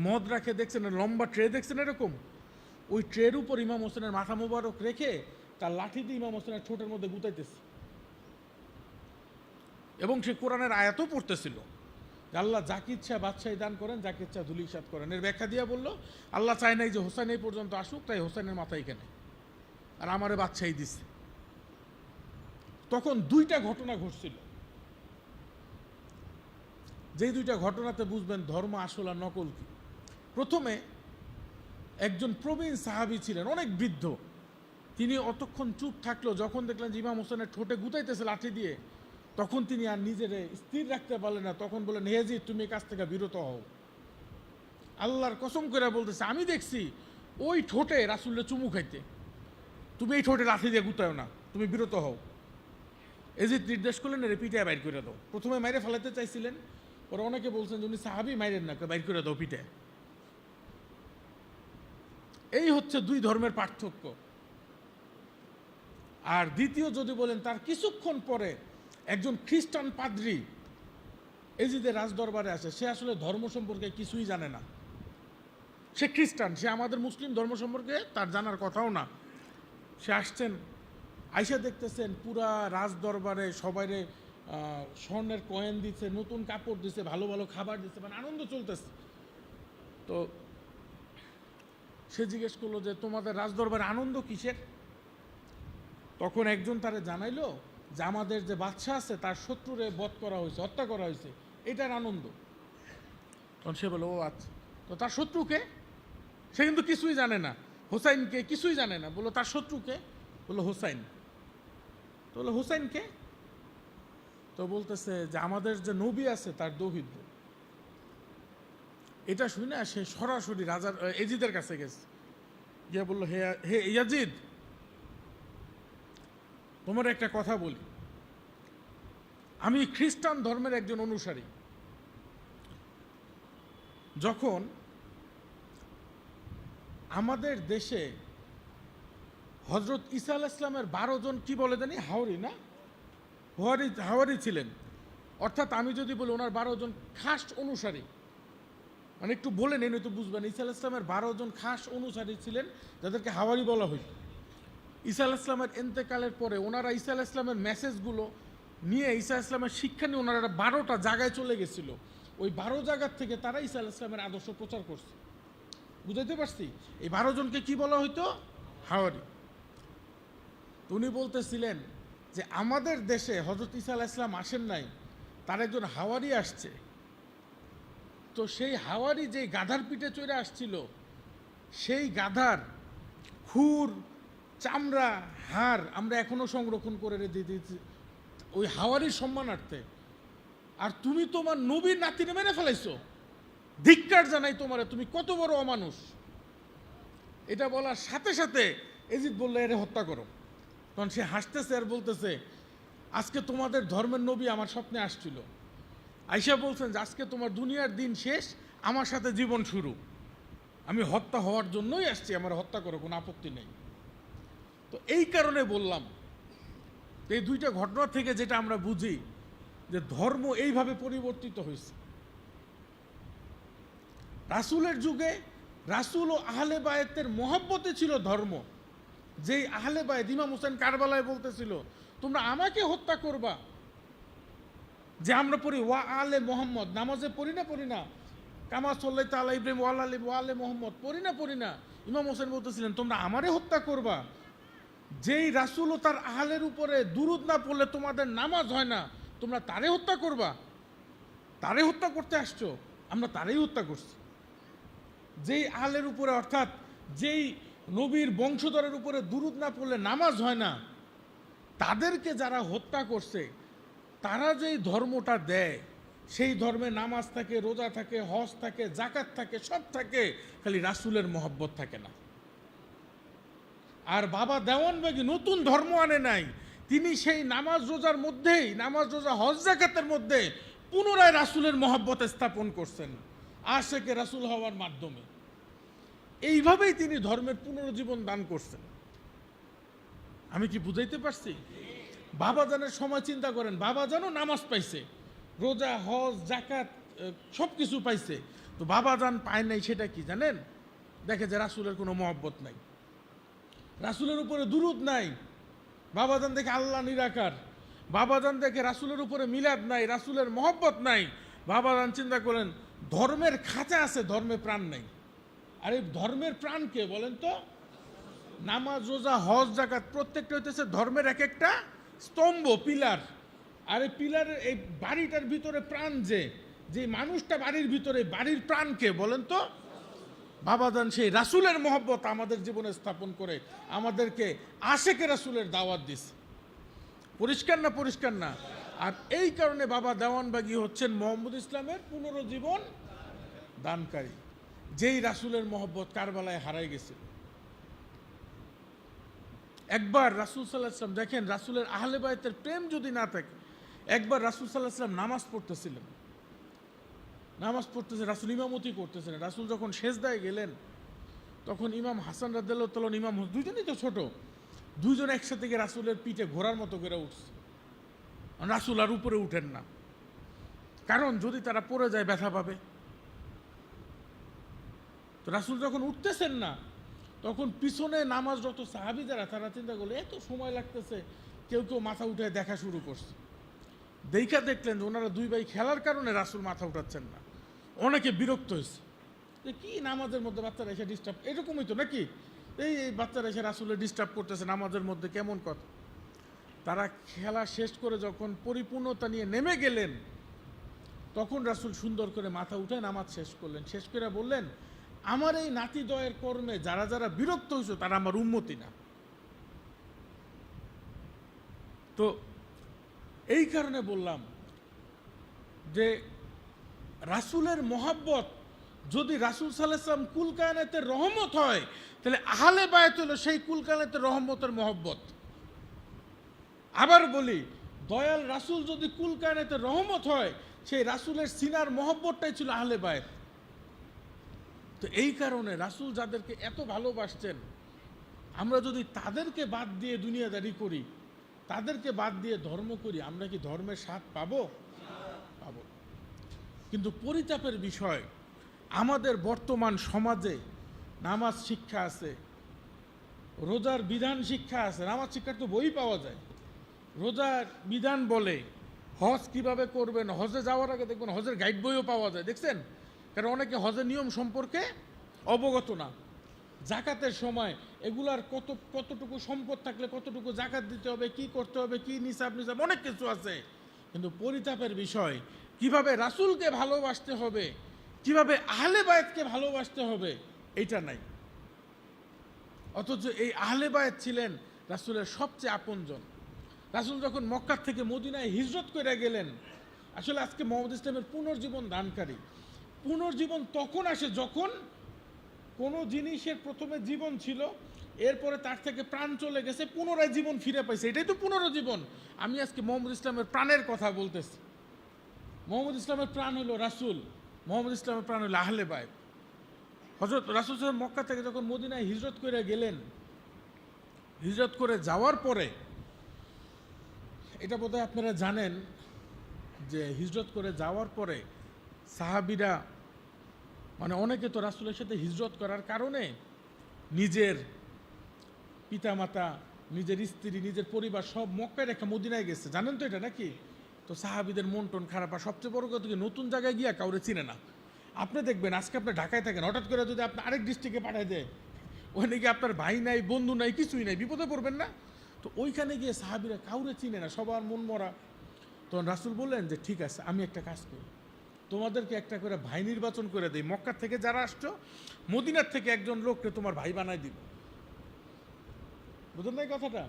মদ রাখে, দেখছেন লম্বা ট্রে দেখছেন এরকম, ওই ট্রের উপর ইমাম হোসেনের মাথা মোবারক রেখে তার লাঠি দিয়ে ইমাম হোসেনের ঠোঁটের মধ্যে গুতাইতেছে, এবং সে কোরআনের আয়াতও পড়তেছিল, আল্লাহ যাকে ইচ্ছা বাদশাহী দান করেন, যাকে ইচ্ছা ধুলিসাৎ করেন। এর ব্যাখ্যা দিয়া বলল, আল্লাহ চায় নাই যে হোসেন এই পর্যন্ত আসুক, তাই হোসেনের মাথা এখানে, আর আমারে বাদশাহী দিছে। তখন দুইটা ঘটনা ঘটছিল, যেই দুইটা ঘটনাতে বুঝবেন ধর্ম আসল আর নকল কি। প্রথমে একজন প্রবীণ সাহাবী ছিলেন, অনেক বৃদ্ধ, তিনি অতক্ষণ চুপ থাকলো, যখন দেখলেন যে ইমাম হোসেনের ঠোঁটে গুতাইতেছে লাঠি দিয়ে, তখন তিনি আর নিজেরে স্থির রাখতে পারলেন না, তখন বললেন, ইয়াজিদ তুমি এই কাজ থেকে বিরত হও। আল্লাহর কসম করে বলতেছে, আমি দেখছি ওই ঠোঁটে রাসূলের চুমু খাইতে, তুমি এই ঠোঁটে লাঠি দিয়ে গুতাও না, তুমি বিরত হও। ইয়াজিদ নির্দেশ করলেন, এর পিঠে বাইর করে দাও। প্রথমে মাইরে ফেলাতে চাইছিলেন, ওরা অনেকে বলছেন যে উনি সাহাবী, মাইরেন না, বাইর করে দাও পিঠে। এই হচ্ছে দুই ধর্মের পার্থক্য। আর দ্বিতীয় যদি বলেন, তার কিছুক্ষণ পরে একজন খ্রিস্টান পাদ্রী এজিদের রাজদরবারে আসে, সে আসলে ধর্ম সম্পর্কে কিছুই জানে না, সে খ্রিস্টান, সে আমাদের মুসলিম ধর্ম সম্পর্কে তার জানার কথাও না। সে আসছেন, আইসা দেখতেছেন পুরা রাজদরবারে সবাইরে স্বর্ণের কয়েন দিচ্ছে, নতুন কাপড় দিচ্ছে, ভালো ভালো খাবার দিচ্ছে, মানে আনন্দ চলতেছে। তো সে জিজ্ঞেস করলো যে তোমাদের রাজদরবারে আনন্দ কিসের? তখন একজন তারে জানাইলো যে আমাদের যে বাদশা আছে তার শত্রুরে বধ করা হয়েছে, হত্যা করা হয়েছে, এটার আনন্দ। তখন সে বলল, ও আচ্ছা, তো তার শত্রুকে? সে কিন্তু কিছুই জানে না, হোসাইনকে কিছুই জানে না। বললো তার শত্রুকে? বললো হোসাইন। তো বললো হোসাইনকে? তো বলতেছে যে আমাদের যে নবী আছে তার দৌহিত্র। এটা শুনে সে সরাসরি রাজার এজিদের কাছে গেছে, গিয়ে বললো, হে ইয়াজিদ, তোমার একটা কথা বলি, আমি খ্রিস্টান ধর্মের একজন অনুসারী। যখন আমাদের দেশে হজরত ঈসা আলাইহিস সালামের 12 জন কি বলে জানি হাওয়ারি না হাওয়ারি ছিলেন, অর্থাৎ আমি যদি বলি ওনার 12 জন খাস অনুসারী, মানে একটু বলে নেই তো বুঝবেন, ঈসা আলাইহিস সালামের 12 জন খাস অনুসারী ছিলেন, যাদেরকে হাওয়ারি বলা হইত। ঈসা আলাইহিস সালামের ইন্তেকালের পরে ওনারা ঈসা আলাইহিস সালামের মেসেজগুলো নিয়ে, ঈসা আলাইহিস সালামের শিক্ষা নিয়ে ওনারা 12টা জায়গায় চলে গেছিল। ওই 12 জায়গার থেকে তারা ঈসা আলাইহিস সালামের আদর্শ প্রচার করছে। বুঝাইতে পারছি? এই 12 জনকে কি বলা হইতো? হাওয়ারি। উনি বলতেছিলেন যে আমাদের দেশে হযরত ঈসা আলাইহিস সালাম আসেন নাই, তার একজন হাওয়ারি আসছে। তো সেই হাওয়ারি যে গাধার পিঠে চড়ে আসছিল, সেই গাধার খুর, চামড়া, হাড় আমরা এখনো সংরক্ষণ করে দিয়েছি ওই হাওয়ারির সম্মানার্থে। আর তুমি তোমার নবীর নাতিনে মেরে ফেলাইছো, ধিক্কার জানাই তোমারে, তুমি কত বড় অমানুষ। এটা বলার সাথে সাথে এজিদ বললে এরে হত্যা করো। তখন সে হাসতেছে আর বলতেছে, আজকে তোমাদের ধর্মের নবী আমার স্বপ্নে আসছিল, আইসা বলছেন যে আজকে তোমার দুনিয়ার দিন শেষ, আমার সাথে জীবন শুরু, আমি হত্যা হওয়ার জন্যই আসছি, আমার হত্যা করো, কোনো আপত্তি নেই। তো এই কারণে বললাম, এই দুইটা ঘটনা থেকে যেটা আমরা বুঝি যে ধর্ম এইভাবে পরিবর্তিত হয়েছে। রাসূলের যুগে রাসূল ও আহলে বায়েতের মহব্বতে ছিল ধর্ম। যেই আহলে বায়েত, ইমাম হোসেন কারবালায় বলতেছিল তোমরা আমাকে হত্যা করবা, যে আমরা পড়ি ওয়া আলে মোহাম্মদ, নামাজে পড়ি না কামা সাল্লাল্লাহু আলা ইব্রাহিম ওয়া আলে মোহাম্মদ পড়ি না। ইমাম হোসেন বলতেছিলেন তোমরা আমারে হত্যা করবা। যেই রাসূল ও তার আহলের উপরে দুরূদ না পড়লে তোমাদের নামাজ হয় না, তোমরা তারে হত্যা করবা? তারে হত্যা করতে আসছো? আমরা তারেই হত্যা করছি। যেই আহলের উপরে, অর্থাৎ যেই নবীর বংশধরের উপরে দুরূদ না পড়লে নামাজ হয় না, তাদেরকে যারা হত্যা করছে, তারা যেই ধর্মটা দেয়, সেই ধর্মে নামাজ থাকে, রোজা থাকে, হজ থাকে, জাকাত থাকে, সব থাকে, খালি রাসূলের মহব্বত থাকে না। আর বাবা দেওয়ানবাগী নতুন ধর্ম আনে নাই, তিনি সেই নামাজ রোজার মধ্যেই, নামাজ রোজা হজ জাকাতের মধ্যে পুনরায় রাসূলের মহব্বত স্থাপন করছেন আশেকে রাসূল হওয়ার মাধ্যমে। এইভাবেই তিনি ধর্মের পুনরুজ্জীবন দান করছেন। আমি কি বুঝাইতে পারছি? বাবাজানের সময় চিন্তা করেন, বাবাজানও নামাজ পাইছে, রোজা হজ জাকাত সব কিছু পাইছে, তো বাবাজান পায় নাই সেটা কি জানেন? দেখে যে রাসূলের কোনো মহব্বত নাই, রাসূলের উপরে দুরূদ নাই। বাবাজান দেখে আল্লাহ নিরাকার, বাবাজান দেখে রাসূলের উপরে মিলাদ নাই, রাসূলের মহব্বত নাই। বাবাজান চিন্তা করেন ধর্মের খাঁচা আছে, ধর্মে প্রাণ নাই। আর এই ধর্মের প্রাণ কে বলেন তো? নামাজ রোজা হজ জাকাত প্রত্যেকটা হইতেছে ধর্মের এক একটা স্তম্ভ, পিলার। আর এই পিলারের, এই বাড়িটার ভিতরে প্রাণ, যে মানুষটা বাড়ির ভিতরে, বাড়ির প্রাণ কে বলেন তো? বাবাজান সেই রাসূলের মহব্বত আমাদের জীবনে স্থাপন করে আমাদেরকে আশেকে রাসূলের দাওয়াত দিছে। পরিষ্কার না? পরিষ্কার না? আর এই কারণে বাবা দেওয়ানবাগী হচ্ছেন মোহাম্মদ ইসলামের পুনরুজ্জীবন দানকারী, যেই রাসূলের মহব্বত কারবালায় হারাই গেছিল। একবার রাসূল সাল্লাল্লাহু আলাইহি ওয়াসাল্লাম, দেখেন রাসূলের আহলে বায়তের প্রেম যদি না থাকে, একবার রাসূল সাল্লাল্লাহু আলাইহি ওয়াসাল্লাম নামাজ পড়তেছিলেন, রাসূল ইমামতি করতেছিলেন। রাসূল যখন সেজদায় গেলেন, তখন ইমাম হাসান রাদিয়াল্লাহু তাআলা, ইমাম দুইজনই তো ছোট, দুইজন একসাথে গিয়ে রাসূলের পিঠে ঘোড়ার মতো করে উঠছে। রাসূল আর উপরে উঠেন না, কারণ যদি তারা পড়ে যায় ব্যথা পাবে। তো রাসূল যখন উঠতেছেন না, তখন পিছনে নামাজরত সাহাবী যারা, তারা চিন্তা করলো এত সময় লাগতেছে, কেউ কেউ মাথা উঠে দেখা শুরু করছে। দেখলেন যে ওনারা দুই ভাই খেলার কারণে রাসূল মাথা উঠাচ্ছেন না। অনেকে বিরক্ত হয়েছে যে কি নামাজের মধ্যে বাচ্চারা এসে ডিস্টার্ব, এরকমই তো নাকি, এই বাচ্চারা এসে রাসূলের ডিস্টার্ব করতেছে নামাজের মধ্যে, কেমন কথা। তারা খেলা শেষ করে যখন পরিপূর্ণতা নিয়ে নেমে গেলেন, তখন রাসূল সুন্দর করে মাথা উঠে নামাজ শেষ করলেন। শেষ করে বললেন, আমার এই নাতিদ্বয়ের কর্মে যারা যারা বিরক্ত হয়েছে তারা আমার উম্মতি না। তো এই কারণে বললাম যে রাসূলের মহব্বত যদি রাসূল সাল্লাল্লাহু আলাইহি ওয়াসাল্লাম কুল কায়নাতের রহমত হয়, তাহলে আহলে বায়ত হলো সেই কুল কায়নাতের রহমতের মহব্বত। আবার বলি, দয়াল রাসূল যদি কুল কায়নাতের রহমত হয়, সেই রাসূলের সিনার মহব্বতটাই ছিল আহলে বায়ত। তো এই কারণে রাসূল যাদেরকে এত ভালোবাসতেন, আমরা যদি তাদেরকে বাদ দিয়ে দুনিয়াদারি করি, তাদেরকে বাদ দিয়ে ধর্ম করি, আমরা কি ধর্মের স্বাদ পাবো? পাবো। কিন্তু পরিতাপের বিষয়, আমাদের বর্তমান সমাজে নামাজ শিক্ষা আছে, রোজার বিধান শিক্ষা আছে, নামাজ শিক্ষার তো বই পাওয়া যায়, রোজার বিধান বলে, হজ কিভাবে করবেন, হজে যাওয়ার আগে দেখবেন হজের গাইড বইও পাওয়া যায়, দেখছেন? কারণ অনেকে হজের নিয়ম সম্পর্কে অবগত না। জাকাতের সময় এগুলার কতটুকু সম্পদ থাকলে কতটুকু জাকাত দিতে হবে, কি করতে হবে, কি নিসাব অনেক কিছু আছে। কিন্তু পরিতাপের বিষয়, কিভাবে রাসূলকে ভালোবাসতে হবে, কিভাবে আহলে বায়তকে ভালোবাসতে হবে, এটা নাই। অথচ এই আহলে বায়েত ছিলেন রাসূলের সবচেয়ে আপনজন। রাসূল যখন মক্কা থেকে মদিনায় হিজরত করে গেলেন, আসলে আজকে মুহাম্মদ ইসলামের পুনর্জীবন দানকারী। পুনর্জীবন তখন আসে যখন কোনো জিনিসের প্রথমে জীবন ছিল, এরপরে তার থেকে প্রাণ চলে গেছে, পুনরায় জীবন ফিরে পাইছে, এটাই তো পুনরুজ্জীবন। আমি আজকে মুহাম্মদ ইসলামের প্রাণের কথা বলতেছি। মুহাম্মদ ইসলামের প্রাণ হলো রাসূল, মুহাম্মদ ইসলামের প্রাণ হলো আহলে বায়েত। হযরত রাসূল সাল্লাল্লাহু আলাইহি ওয়াসাল্লাম মক্কা থেকে যখন মদিনায় হিজরত করে গেলেন, হিজরত করে যাওয়ার পরে, এটা বোধহয় আপনারা জানেন যে হিজরত করে যাওয়ার পরে সাহাবীরা, মানে অনেকে তো রাসূলের সাথে হিজরত করার কারণে নিজের পিতামাতা, নিজের স্ত্রী, নিজের পরিবার সব মক্কায় রেখে মদিনায় গেছে, জানেন তো এটা নাকি? তো সাহাবীদের মন টন খারাপ। আর সবচেয়ে বড় কথা কি, নতুন জায়গায় গিয়া কাউরে চিনে না। আপনি দেখবেন আজকে আপনি ঢাকায় থাকেন, হঠাৎ করে যদি আপনি আরেক ডিস্ট্রিক্টে পাঠায় দেয়, ওখানে গিয়ে আপনার ভাই নাই, বন্ধু নাই, কিছুই নাই, বিপদে পড়বেন না? তো ওইখানে গিয়ে সাহাবীরা কাউরে চিনে না, সবার মন মরা। তখন রাসূল বললেন যে ঠিক আছে, আমি একটা কাজ করি, তোমাদেরকে একটা করে ভাই নির্বাচন করে দেই। মক্কা থেকে যারা আসছো, মদিনার থেকে একজন লোককে তোমার ভাই বানাই দিব। বুঝলেন না এই কথাটা?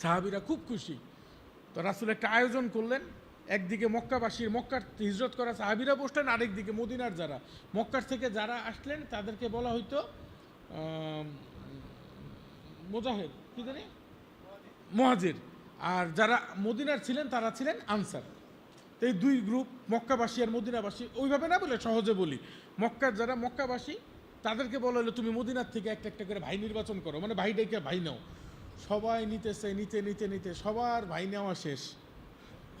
সাহাবীরা খুব খুশি। তো রাসূল একটা আয়োজন করলেন, একদিকে মক্কাবাসীর, মক্কার হিজরত করা সাহাবীরা বসলেন, আরেকদিকে মদিনার যারা, মক্কার থেকে যারা আসলেন তাদেরকে বলা হইতো মুজাহির, কি জানি, মুহাজির। আর যারা মদিনার ছিলেন তারা ছিলেন আনসার। এই দুই গ্রুপ, মক্কাবাসী আর মদিনাবাসী। ওইভাবে না বলে সহজে বলি, মক্কার যারা মক্কাবাসী তাদেরকে বলা হলো তুমি মদিনার থেকে একটা একটা করে ভাই নির্বাচন করো, মানে ভাই ডেকে ভাই নাও। সবাই নিতেছে, নিতে নিতে নিতে সবার ভাই নেওয়া শেষ।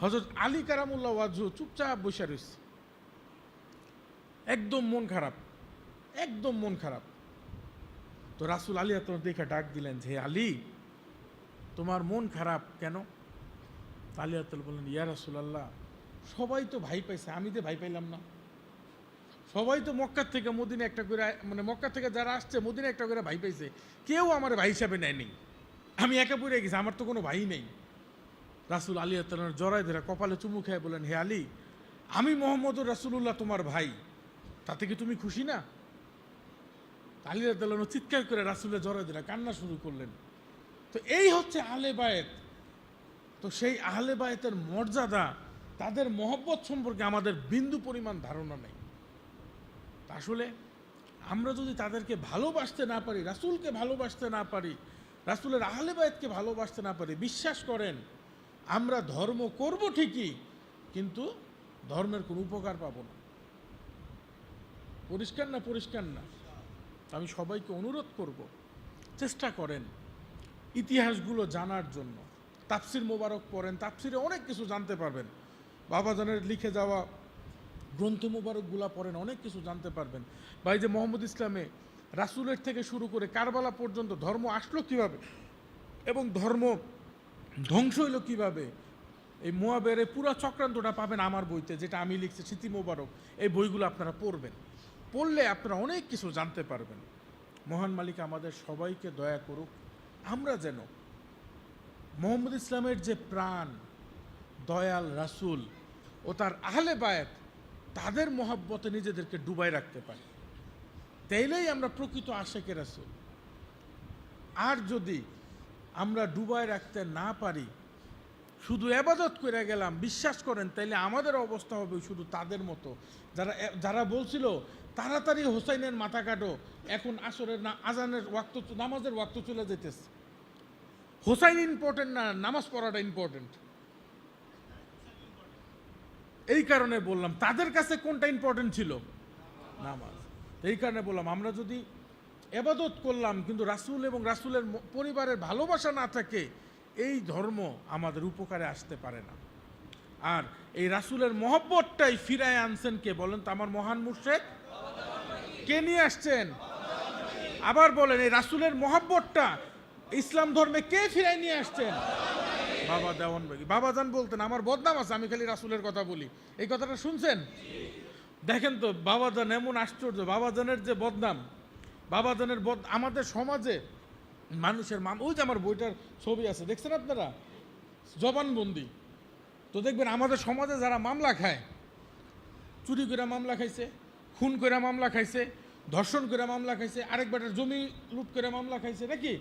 হযরত আলী কারামুল্লাহ ওয়াজহু চুপচাপ বসে রয়েছে, একদম মন খারাপ, একদম মন খারাপ। তো রাসূল আলী আপনার দেখে ডাক দিলেন যে আলী, তোমার মন খারাপ কেন? আলী আত্তাল বললেন, ইয়া রাসূলুল্লাহ, সবাই তো ভাই পাইছে, আমি তো ভাই পাইলাম না। সবাই তো মক্কা থেকে মদিনা একটা করে, মানে মক্কা থেকে যারা আসছে মদিনা একটা করে ভাই পাইছে, কেউ আমার ভাই হিসাবে নেয়নি, আমি একা পড়ে গেছি, আমার তো কোনো ভাই নেই। রাসূল আলী আত্তালার জড়ায় ধরে কপালে চুমু খেয়ে বলেন, হে আলী, আমি মুহাম্মদুর রাসূলুল্লাহ তোমার ভাই, তাতে কি তুমি খুশি না? আলী আত্তালানো চিৎকার করে রাসূলের জড়ায় ধরে কান্না শুরু করলেন। তো এই হচ্ছে আহলে বায়েত। তো সেই আহলে বায়েতের মর্যাদা, তাদের মহব্বত সম্পর্কে আমাদের বিন্দু পরিমাণ ধারণা নেই। আসলে আমরা যদি তাদেরকে ভালোবাসতে না পারি, রাসূলকে ভালোবাসতে না পারি, রাসূলের আহলে বায়েতকে ভালোবাসতে না পারি, বিশ্বাস করেন আমরা ধর্ম করব ঠিকই, কিন্তু ধর্মের কোনো উপকার পাবো না। পরিষ্কার না? পরিষ্কার না? আমি সবাইকে অনুরোধ করব, চেষ্টা করেন ইতিহাসগুলো জানার জন্য। তাফসির মোবারক পড়েন, তাফসিরে অনেক কিছু জানতে পারবেন। বাবাজানের লিখে যাওয়া গ্রন্থ মোবারকগুলা পড়েন, অনেক কিছু জানতে পারবেন। বা এই যে মুহাম্মদ ইসলামে রাসূলের থেকে শুরু করে কারবালা পর্যন্ত ধর্ম আসলো কিভাবে এবং ধর্ম ধ্বংস হইল কিভাবে, এই মুয়াবের পুরো চক্রান্তটা পাবেন আমার বইতে, যেটা আমি লিখছি, স্মৃতি মোবারক। এই বইগুলো আপনারা পড়বেন, পড়লে আপনারা অনেক কিছু জানতে পারবেন। মহান মালিক আমাদের সবাইকে দয়া করুক, আমরা যেন মুহাম্মদ ইসলামের যে প্রাণ, দয়াল রাসূল ও তার আহলে বায়েত, তাদের মহব্বতে নিজেদেরকে ডুবাই রাখতে পারি, তাইলেই আমরা প্রকৃত আশেকে রাসূল। আর যদি আমরা ডুবাই রাখতে না পারি, শুধু ইবাদত করে গেলাম, বিশ্বাস করেন তাইলে আমাদের অবস্থা হবে শুধু তাদের মতো, যারা বলছিল তাড়াতাড়ি হোসাইনের মাথা কাটো, এখন আসরের আজানের ওয়াক্ত, নামাজের ওয়াক্ত চলে যেতেছে। হোসাইন ইম্পর্টেন্ট না, নামাজ পড়াটা ইম্পর্টেন্ট। এই কারণে বললাম তাদের কাছে কোনটা ইম্পর্টেন্ট ছিল? নামাজ। এই কারণে বললাম আমরা যদি ইবাদত করলাম কিন্তু রাসূল এবং রাসূলের পরিবারের ভালোবাসা না থাকে, এই ধর্ম আমাদের উপকারে আসতে পারে না। আর এই রাসূলের মহব্বতটাই ফিরায় আনছেন কে বলেন তো? আমার মহান মুর্শিদ। কে নিয়ে আসছেন? আবার বলেন, এই রাসূলের মহব্বতটা ইসলাম ধর্মে কে ফিরায় নিয়ে আসছেন? বাবা দেওয়ানবাগী। বাবাজান বলতেন আমার বদনাম আছে, আমি খালি রাসূলের কথা বলি। এই কথাটা শুনছেন? দেখেন তো বাবাজান এমন আশ্চর্য, বাবাজানের যে বদনাম, বাবাজানের আমাদের সমাজে মানুষের ওই যে আমার বইটার ছবি আছে, দেখছেন আপনারা, জবানবন্দি। তো দেখবেন আমাদের সমাজে যারা মামলা খায়, চুরি করে মামলা খাইছে, খুন করে মামলা খাইছে, ধর্ষণ করে মামলা খাইছে, আরেক বেটার জমি লুট করে মামলা খাইছে, নাকি?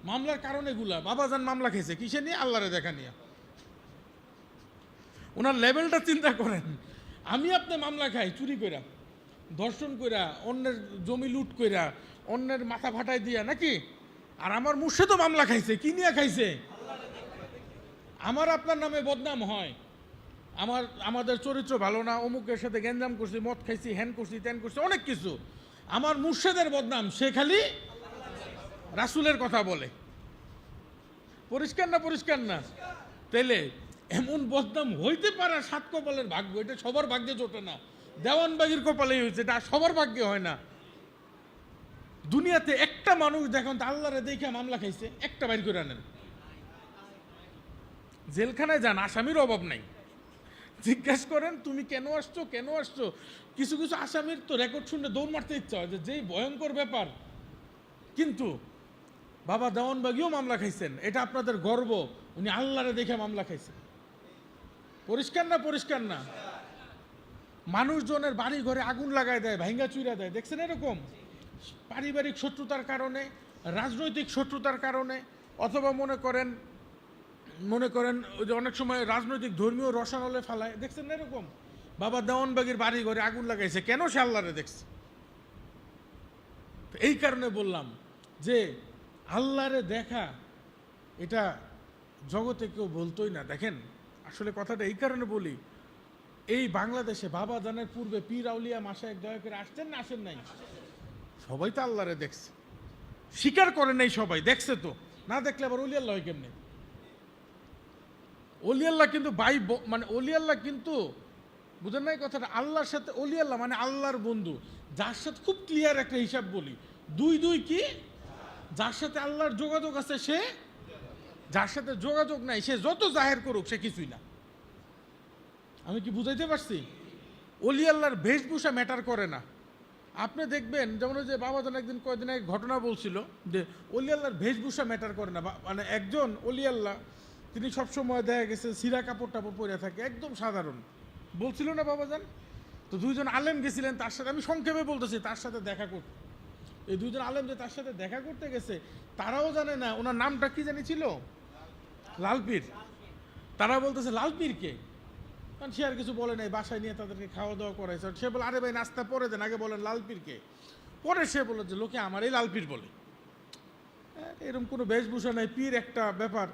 মামলার কারণ এগুলা। বাবাজান মামলা খাইছে কিসে নিয়ে? আল্লাহরে দেখা নিয়ে। ওনার লেভেলটা চিন্তা করেন। আমি আপনি মামলা খাই চুরি কইরা, ধর্ষণ কইরা, অন্যের জমি লুট কইরা, অন্যের মাথা ফাটাই দিয়া, নাকি? আর আমার মুর্শিদও মামলা খাইছে, কি নিয়ে খাইছে? আমার আপনার নামে বদনাম হয়, আমাদের চরিত্র ভালো না, অমুকের সাথে গ্যাঞ্জাম করছি, মদ খাইছি, হ্যান করছি, ত্যান করছি, অনেক কিছু। আমার মুর্শিদের বদনাম, সে খালি রাসূলের কথা বলে। পরিষ্কার না? পরিষ্কার না? তাইলে এমন বদনাম হইতে পারে, সাত কপালের ভাগ্য, এটা সবার ভাগ্যে জোটে না। দেওয়ানবাগির কপালেই হয়েছে, এটা সবার ভাগ্যে হয় না। দুনিয়াতে একটা মানুষ দেখুন আল্লাহরে দেখে মামলা খাইছে, একটা বাইর করে আনেন। জেলখানায় যান, আসামির অভাব নাই। জিজ্ঞেস করেন তুমি কেন আসছো, কেন আসছো। কিছু কিছু আসামির তো রেকর্ড শুনলে দৌড় মারতে ইচ্ছা হয়, যে যেই ভয়ঙ্কর ব্যাপার। কিন্তু বাবা দেওয়ানবাগিও মামলা খাইছেন, এটা আপনাদের গর্ব। উনি আল্লাহরে দেখে মামলা খাইছেন। পরিষ্কার না? পরিষ্কার না? মানুষজনের বাড়ি ঘরে আগুন লাগায় দেয়, ভাঙ্গা চুইরা দেয়, দেখছেন এরকম? পারিবারিক শত্রুতার কারণে, রাজনৈতিক শত্রুতার কারণে, অথবা মনে করেন ওই যে অনেক সময় রাজনৈতিক ধর্মীয় রসানলে ফেলায়, দেখছেন এরকম? বাবা দেওয়ানবাগির বাড়ি ঘরে আগুন লাগাইছে, কেন? সে আল্লাহরে দেখছে। এই কারণে বললাম যে আল্লাহরে দেখা এটা জগতে কেউ বলতোই না। দেখেন আসলে কথাটা এই কারণে বলি, এই বাংলাদেশে বাবা জানের পূর্বে পীর আউলিয়া মাশায়েখ দয়া করে আসছেন না আসেন নাই? সবাই তো আল্লাহরে দেখছে, স্বীকার করে নাই সবাই, দেখছে তো। না দেখলে আবার অলি আল্লাহ হয় কেমনে? অলি আল্লাহ কিন্তু মানে অলি আল্লাহ কিন্তু, বুঝেন নাই কথাটা? আল্লাহর সাথে অলি আল্লাহ মানে আল্লাহর বন্ধু, যার সাথে খুব ক্লিয়ার একটা হিসাব বলি, দুই দুই কি? যার সাথে আল্লাহর যোগাযোগ আছে সে, যার সাথে যোগাযোগ নাই সে যত জাহের করুক সে কিছুই না। আমি কি বুঝাইতে পারছি? অলি আল্লাহর বেশভূষা ম্যাটার করে না। আপনি দেখবেন যেমন ওই যে বাবাজান একদিন কয়েকদিন আগে ঘটনা বলছিল যে অলি আল্লাহর বেশভূষা ম্যাটার করে না। মানে একজন অলি আল্লাহ তিনি সবসময় দেখা গেছে সিরা কাপড় টাপড় পরে থাকে, একদম সাধারণ, বলছিল না বাবাজান? তো দুইজন আলেম গেছিলেন তার সাথে, আমি সংক্ষেপে বলতেছি, তার সাথে দেখা করতে। এই দুইজন আলেম যে তার সাথে দেখা করতে গেছে, তারাও জানে না ওনার নামটা কি জানি ছিল, লালপীর। তারা বলতেছে লালপীর কে? কারণ সে আর কিছু বলে নাই, বাসায় নিয়ে তাদেরকে খাওয়া দাওয়া করাইছে। সে বলে আরে ভাই নাস্তা পরে দেন, আগে বলেন লালপীর কে। পরে সে বলে যে লোকে আমার এই লালপীর বলে, এরকম কোনো বেশভূষা নাই, পীর একটা ব্যাপার।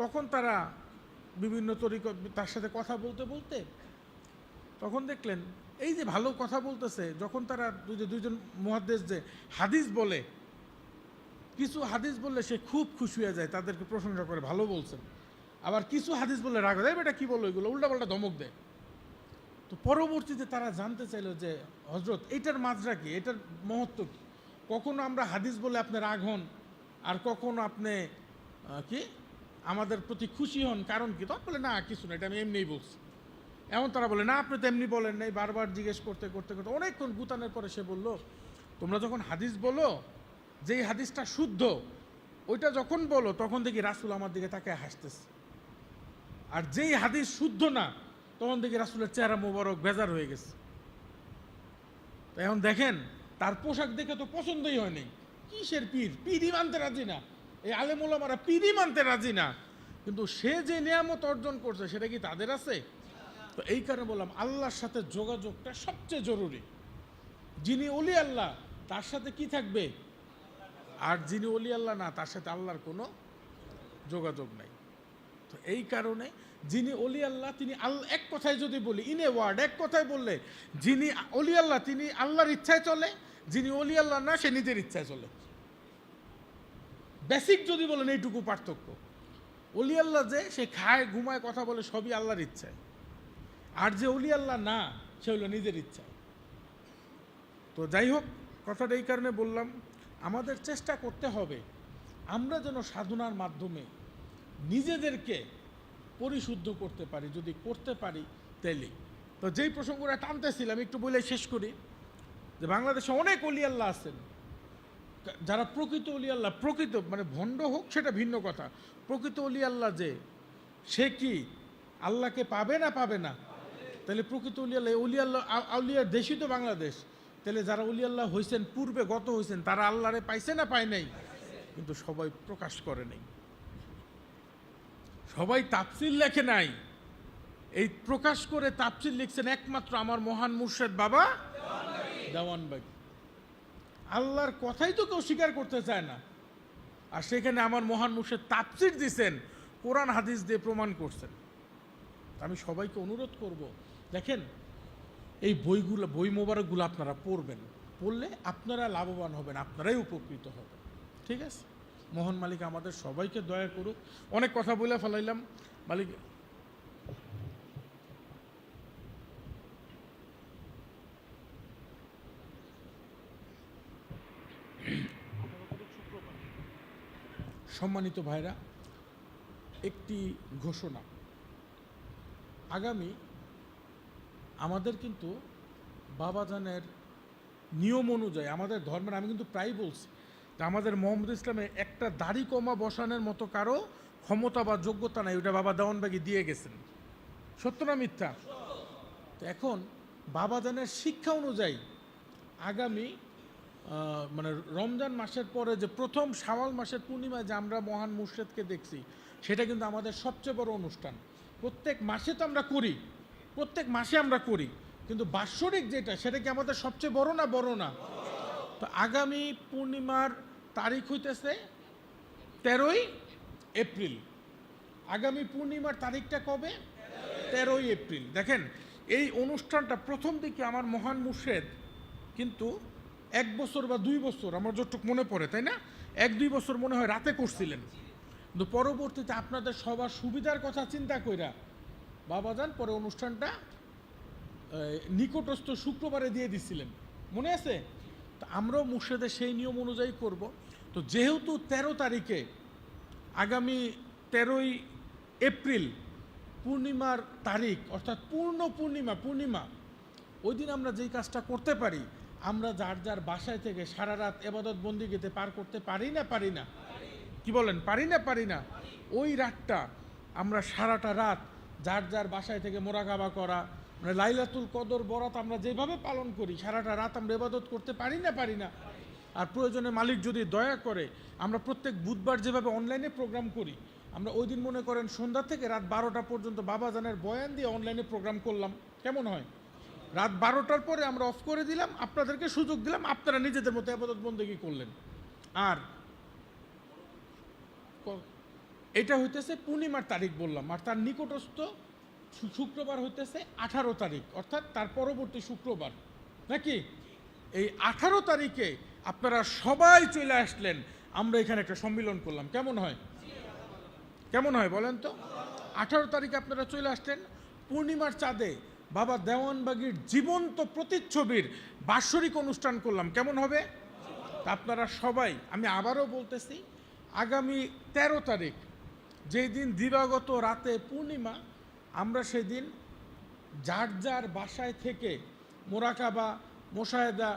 তখন তারা বিভিন্ন তরিকত তার সাথে কথা বলতে বলতে তখন দেখলেন এই যে ভালো কথা বলতেছে, যখন তারা দুইজন মুহাদ্দিস যে হাদিস বলে, কিছু হাদিস বললে সে খুব খুশি হয়ে যায়, তাদেরকে প্রশংসা করে, ভালো বলছেন। আবার কিছু হাদিস বললে রাগ দেয়, এটা কি বললো এগুলো, উল্টাপাল্টা ধমক দেয়। তো পরবর্তীতে তারা জানতে চাইলো যে হজরত এটার মাজরা কি, এটার মহত্ব কি? কখনো আমরা হাদিস বলে আপনি রাগ হন, আর কখনো আপনি কি আমাদের প্রতি খুশি হন, কারণ কি? তখন বলে না কিছু না, এটা আমি এমনিই বলছি। এমন তারা বলে না আপনি তো এমনি বলেন নাই। বারবার জিজ্ঞেস করতে করতে করতে অনেকক্ষণ গুতানের পরে সে বলল, তোমরা যখন হাদিস বলো যেই হাদিসটা শুদ্ধ, ওইটা যখন বলো তখন দেখি রাসূল আমার দিকে তাকায় হাসতেছে, আর যেই হাদিস শুদ্ধ না তখন দেখি রাসূলের চেহারা মোবারক বেজার হয়ে গেছে। তো এখন দেখেন তার পোশাক দেখে তো পছন্দই হয়নি। কিসের পীর? পীরই মানতে রাজি না, এই আলেম ওলামারা পীরই মানতে রাজি না। কিন্তু সে যে নিয়ামত অর্জন করছে সেটা কি তাদের আছে? তো এই কারণে বললাম আল্লাহর সাথে যোগাযোগটা সবচেয়ে জরুরি। যিনি ওলি আল্লাহ তার সাথে কি থাকবে, আর যিনি ওলি আল্লাহ না তার সাথে আল্লাহর কোনো যোগাযোগ নাই। তো এই কারণে যিনি ওলি আল্লাহ তিনি আল্লাহ, এক কথায় যদি বলি ইন এ ওয়ার্ড, এক কথায় বললে যিনি ওলি আল্লাহ তিনি আল্লাহর ইচ্ছায় চলে, যিনি ওলি আল্লাহ না সে নিজের ইচ্ছায় চলে। বেসিক যদি বলেন এইটুকু পার্থক্য। ওলি আল্লাহ যে সে খায় ঘুমায় কথা বলে সবই আল্লাহর ইচ্ছায়, আর যে ওলি আল্লাহ না সে হলো নিজের ইচ্ছা। তো যাই হোক, কথাটা এই কারণে বললাম, আমাদের চেষ্টা করতে হবে আমরা যেন সাধনার মাধ্যমে নিজেদেরকে পরিশুদ্ধ করতে পারি। যদি করতে পারি তাইলে, তো যেই প্রসঙ্গটা টানতেছিলাম একটু বলে শেষ করি, যে বাংলাদেশে অনেক ওলি আল্লাহ আছেন যারা প্রকৃত ওলি আল্লাহ, প্রকৃত মানে ভণ্ড হোক সেটা ভিন্ন কথা, প্রকৃত ওলি আল্লাহ যে সে কি আল্লাহকে পাবে না? পাবে না। তাহলে প্রকৃত অলি আল্লাহ আউলিয়ার দেশই তো বাংলাদেশ। তাহলে যারা ওলি আল্লাহ হয়েছেন, পূর্বে গত হয়েছেন, তারা আল্লাহরে পাইছে না পায় নাই? কিন্তু সবাই প্রকাশ করে নাই, সবাই তাফসীর লেখে নাই। এই প্রকাশ করে তাফসীর লিখছেন একমাত্র আমার মহান মুর্শেদ বাবা দেওয়ানবাগী। আল্লাহর কথাই তো কেউ স্বীকার করতে চায় না, আর সেখানে আমার মহান মুর্শেদ তাফসীর দিছেন, কোরআন হাদিস দিয়ে প্রমাণ করছেন। আমি সবাইকে অনুরোধ করব, দেখেন এই বইগুলো, বই মোবারকগুলো আপনারা পড়বেন, পড়লে আপনারা লাভবান হবেন, আপনারাই উপকৃত হবেন। ঠিক আছে, মোহন মালিক আমাদের সবাইকে দয়া করুক। অনেক কথা বলে ফেলাইলাম মালিক। সম্মানিত ভাইরা, একটি ঘোষণা, আগামী আমাদের কিন্তু বাবাজানের নিয়ম অনুযায়ী আমাদের ধর্মের, আমি কিন্তু প্রায় বলছি যে আমাদের মোহাম্মদ ইসলামে একটা দাড়ি কমা বসানোর মতো কারো ক্ষমতা বা যোগ্যতা নাই, ওটা বাবা দেওয়ানবাগী দিয়ে গেছেন। সত্য না মিথ্যা? তো এখন বাবাজানের শিক্ষা অনুযায়ী আগামী মানে রমজান মাসের পরে যে প্রথম শাওয়াল মাসের পূর্ণিমায় যে আমরা মহান মুর্শেদকে দেখছি, সেটা কিন্তু আমাদের সবচেয়ে বড় অনুষ্ঠান। প্রত্যেক মাসে তো আমরা করি, প্রত্যেক মাসে আমরা করি, কিন্তু বাৎসরিক যেটা, সেটা কি আমাদের সবচেয়ে বড় না? বড় না? তো আগামী পূর্ণিমার তারিখ হইতেছে 13ই এপ্রিল। আগামী পূর্ণিমার তারিখটা কবে? 13ই এপ্রিল। দেখেন এই অনুষ্ঠানটা প্রথম দিকে আমার মহান মুর্শেদ কিন্তু 1 বছর বা 2 বছর, আমার যতটুকু মনে পড়ে, তাই না, 1-2 বছর মনে হয় রাতে করছিলেন, কিন্তু পরবর্তীতে আপনাদের সবার সুবিধার কথা চিন্তা কইরা বাবাজান পরে অনুষ্ঠানটা নিকটস্থ শুক্রবারে দিয়ে দিছিলেন, মনে আছে? তো আমরাও মুর্শেদের সেই নিয়ম অনুযায়ী করব। তো যেহেতু 13 তারিখে আগামী 13ই এপ্রিল পূর্ণিমার তারিখ, অর্থাৎ পূর্ণিমা, ওই দিন আমরা যেই কাজটা করতে পারি, আমরা যার যার বাসায় থেকে সারা রাত ইবাদত বন্দিগিতে পার করতে পারি না? পারি না? কি বলেন, পারি না? পারি না? ওই রাতটা আমরা সারাটা রাত যার যার বাসায় থেকে মোরাকাবা করা, মানে লাইলাতুল কদর বরাত আমরা যেভাবে পালন করি, সারাটা রাত আমরা ইবাদত করতে পারি না? পারি না? আর প্রয়োজনে মালিক যদি দয়া করে, আমরা প্রত্যেক বুধবার যেভাবে অনলাইনে প্রোগ্রাম করি, আমরা ওই দিন মনে করেন সন্ধ্যা থেকে রাত 12টা পর্যন্ত বাবাজানের বয়ান দিয়ে অনলাইনে প্রোগ্রাম করলাম, কেমন হয়? রাত 12টার পরে আমরা অফ করে দিলাম, আপনাদেরকে সুযোগ দিলাম, আপনারা নিজেদের মতো ইবাদত বন্দেগী করলেন। আর এটা হইতেছে পূর্ণিমার তারিখ বললাম, আর তার নিকটস্থ শুক্রবার হইতেছে 18 তারিখ, অর্থাৎ তার পরবর্তী শুক্রবার, নাকি? এই 18 তারিখে আপনারা সবাই চলে আসলেন, আমরা এখানে একটা সম্মিলন করলাম, কেমন হয়? কেমন হয় বলেন তো? 18 তারিখে আপনারা চলে আসলেন, পূর্ণিমার চাঁদে বাবা দেওয়ানবাগীর জীবন্ত প্রতিচ্ছবির বাৎসরিক অনুষ্ঠান করলাম, কেমন হবে? আপনারা সবাই, আমি আবারও বলতেছি, আগামী 13 তারিখ যেই দিন দিবাগত রাতে পূর্ণিমা, আমরা সেদিন যার যার বাসায় থেকে মোরাকাবা, মোশাহেদা,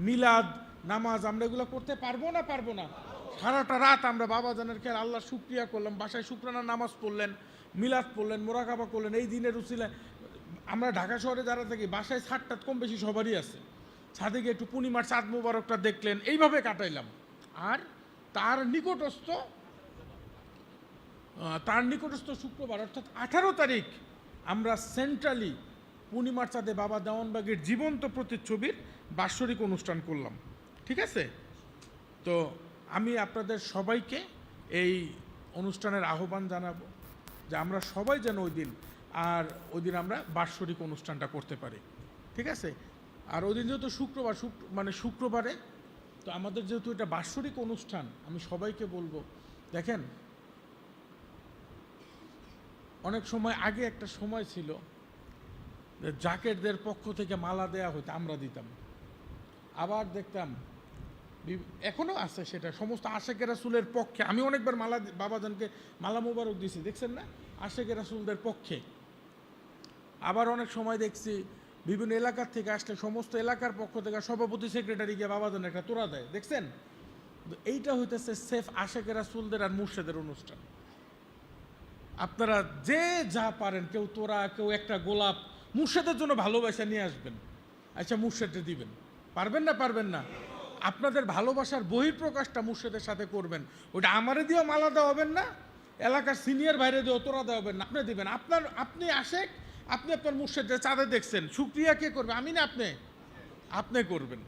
মিলাদ, নামাজ আমরা এগুলো করতে পারবো না? পারবো না? সারাটা রাত আমরা বাবাজানের খেয়াল আল্লাহ শুকরিয়া করলাম, বাসায় শুকরানা নামাজ পড়লেন, মিলাদ পড়লেন, মোরাকাবা করলেন। এই দিনের উসিলায় আমরা ঢাকা শহরে যারা থাকি, বাসায় ছাদটা কম বেশি সবারই আছে, ছাদে গিয়ে একটু পূর্ণিমার চাঁদ মোবারকটা দেখলেন, এইভাবে কাটাইলাম। আর তার নিকটস্থ শুক্রবার অর্থাৎ 18 তারিখ আমরা সেন্ট্রালি পূর্ণিমার চাঁদে বাবা দেওয়ানবাগীর জীবন্ত প্রতিচ্ছবির বাৎসরিক অনুষ্ঠান করলাম, ঠিক আছে? তো আমি আপনাদের সবাইকে এই অনুষ্ঠানের আহ্বান জানাবো যে আমরা সবাই যেন ওই দিন আমরা বাৎসরিক অনুষ্ঠানটা করতে পারি, ঠিক আছে? আর ওই দিন যেহেতু শুক্রবারে, তো আমাদের যেহেতু এটা বাৎসরিক অনুষ্ঠান, আমি সবাইকে বলবো, দেখেন অনেক সময় আগে একটা সময় ছিল যে জাকেটদের পক্ষ থেকে মালা দেয়া হতো, আমরা দিতাম। আবার দেখতাম এখনো আছে সেটা, সমস্ত আশেকে রাসূলের পক্ষে। আমি অনেকবার বাবাজানকে মালা মোবারক দিয়েছি, দেখছেন না, আশেকে রাসূলদের পক্ষে। আবার অনেক সময় দেখছি বিভিন্ন এলাকার থেকে আসলে সমস্ত এলাকার পক্ষ থেকে সভাপতি সেক্রেটারিকে বাবাজান একটা তোড়া দেয়, দেখছেন? এইটা হইতেছে সেফ আশেকে রাসূলদের আর মুর্শেদের অনুষ্ঠান। আপনারা যে যা পারেন, কেউ তোরা, কেউ একটা গোলাপ, মুর্শেদের জন্য ভালোবাসা নিয়ে আসবেন, আচ্ছা মুর্শেদে দিবেন, পারবেন না? পারবেন না? আপনাদের ভালোবাসার বহিঃপ্রকাশটা মুর্শেদের সাথে করবেন। ওটা আমারে দিয়েও মালা দেওয়াবেন না, এলাকার সিনিয়র বাইরে দিয়েও তোরা দেওয়াবেন না, আপনি দিবেন। আপনি আশেক, আপনি আপনার মুর্শেদের চাঁদে দেখছেন, শুকরিয়া কে করবে? আমি না আপনি? আপনি করবেন।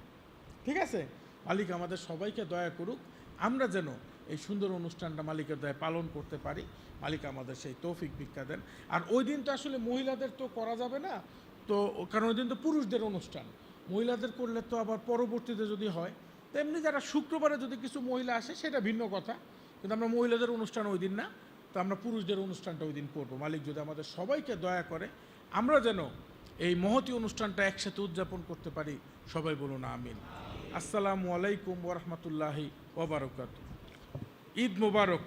ঠিক আছে? মালিক আমাদের সবাইকে দয়া করুক, আমরা যেন এই সুন্দর অনুষ্ঠানটা মালিকের দয়া পালন করতে পারি। মালিক আমাদের সেই তৌফিক ভিক্ষা দেন। আর ওই দিন তো আসলে মহিলাদের তো করা যাবে না, তো কারণ ওই দিন তো পুরুষদের অনুষ্ঠান, মহিলাদের করলে তো আবার পরবর্তীতে যদি হয়, তেমনি যারা শুক্রবারে যদি কিছু মহিলা আসে সেটা ভিন্ন কথা, কিন্তু আমরা মহিলাদের অনুষ্ঠান ওই দিন না, তো আমরা পুরুষদের অনুষ্ঠানটা ওই দিন করবো। মালিক যদি আমাদের সবাইকে দয়া করে আমরা যেন এই মহতী অনুষ্ঠানটা একসাথে উদযাপন করতে পারি, সবাই বলুন আমিন। আসসালামু আলাইকুম ওয়া রাহমাতুল্লাহি ওয়া বারাকাতুহু। ঈদ মোবারক।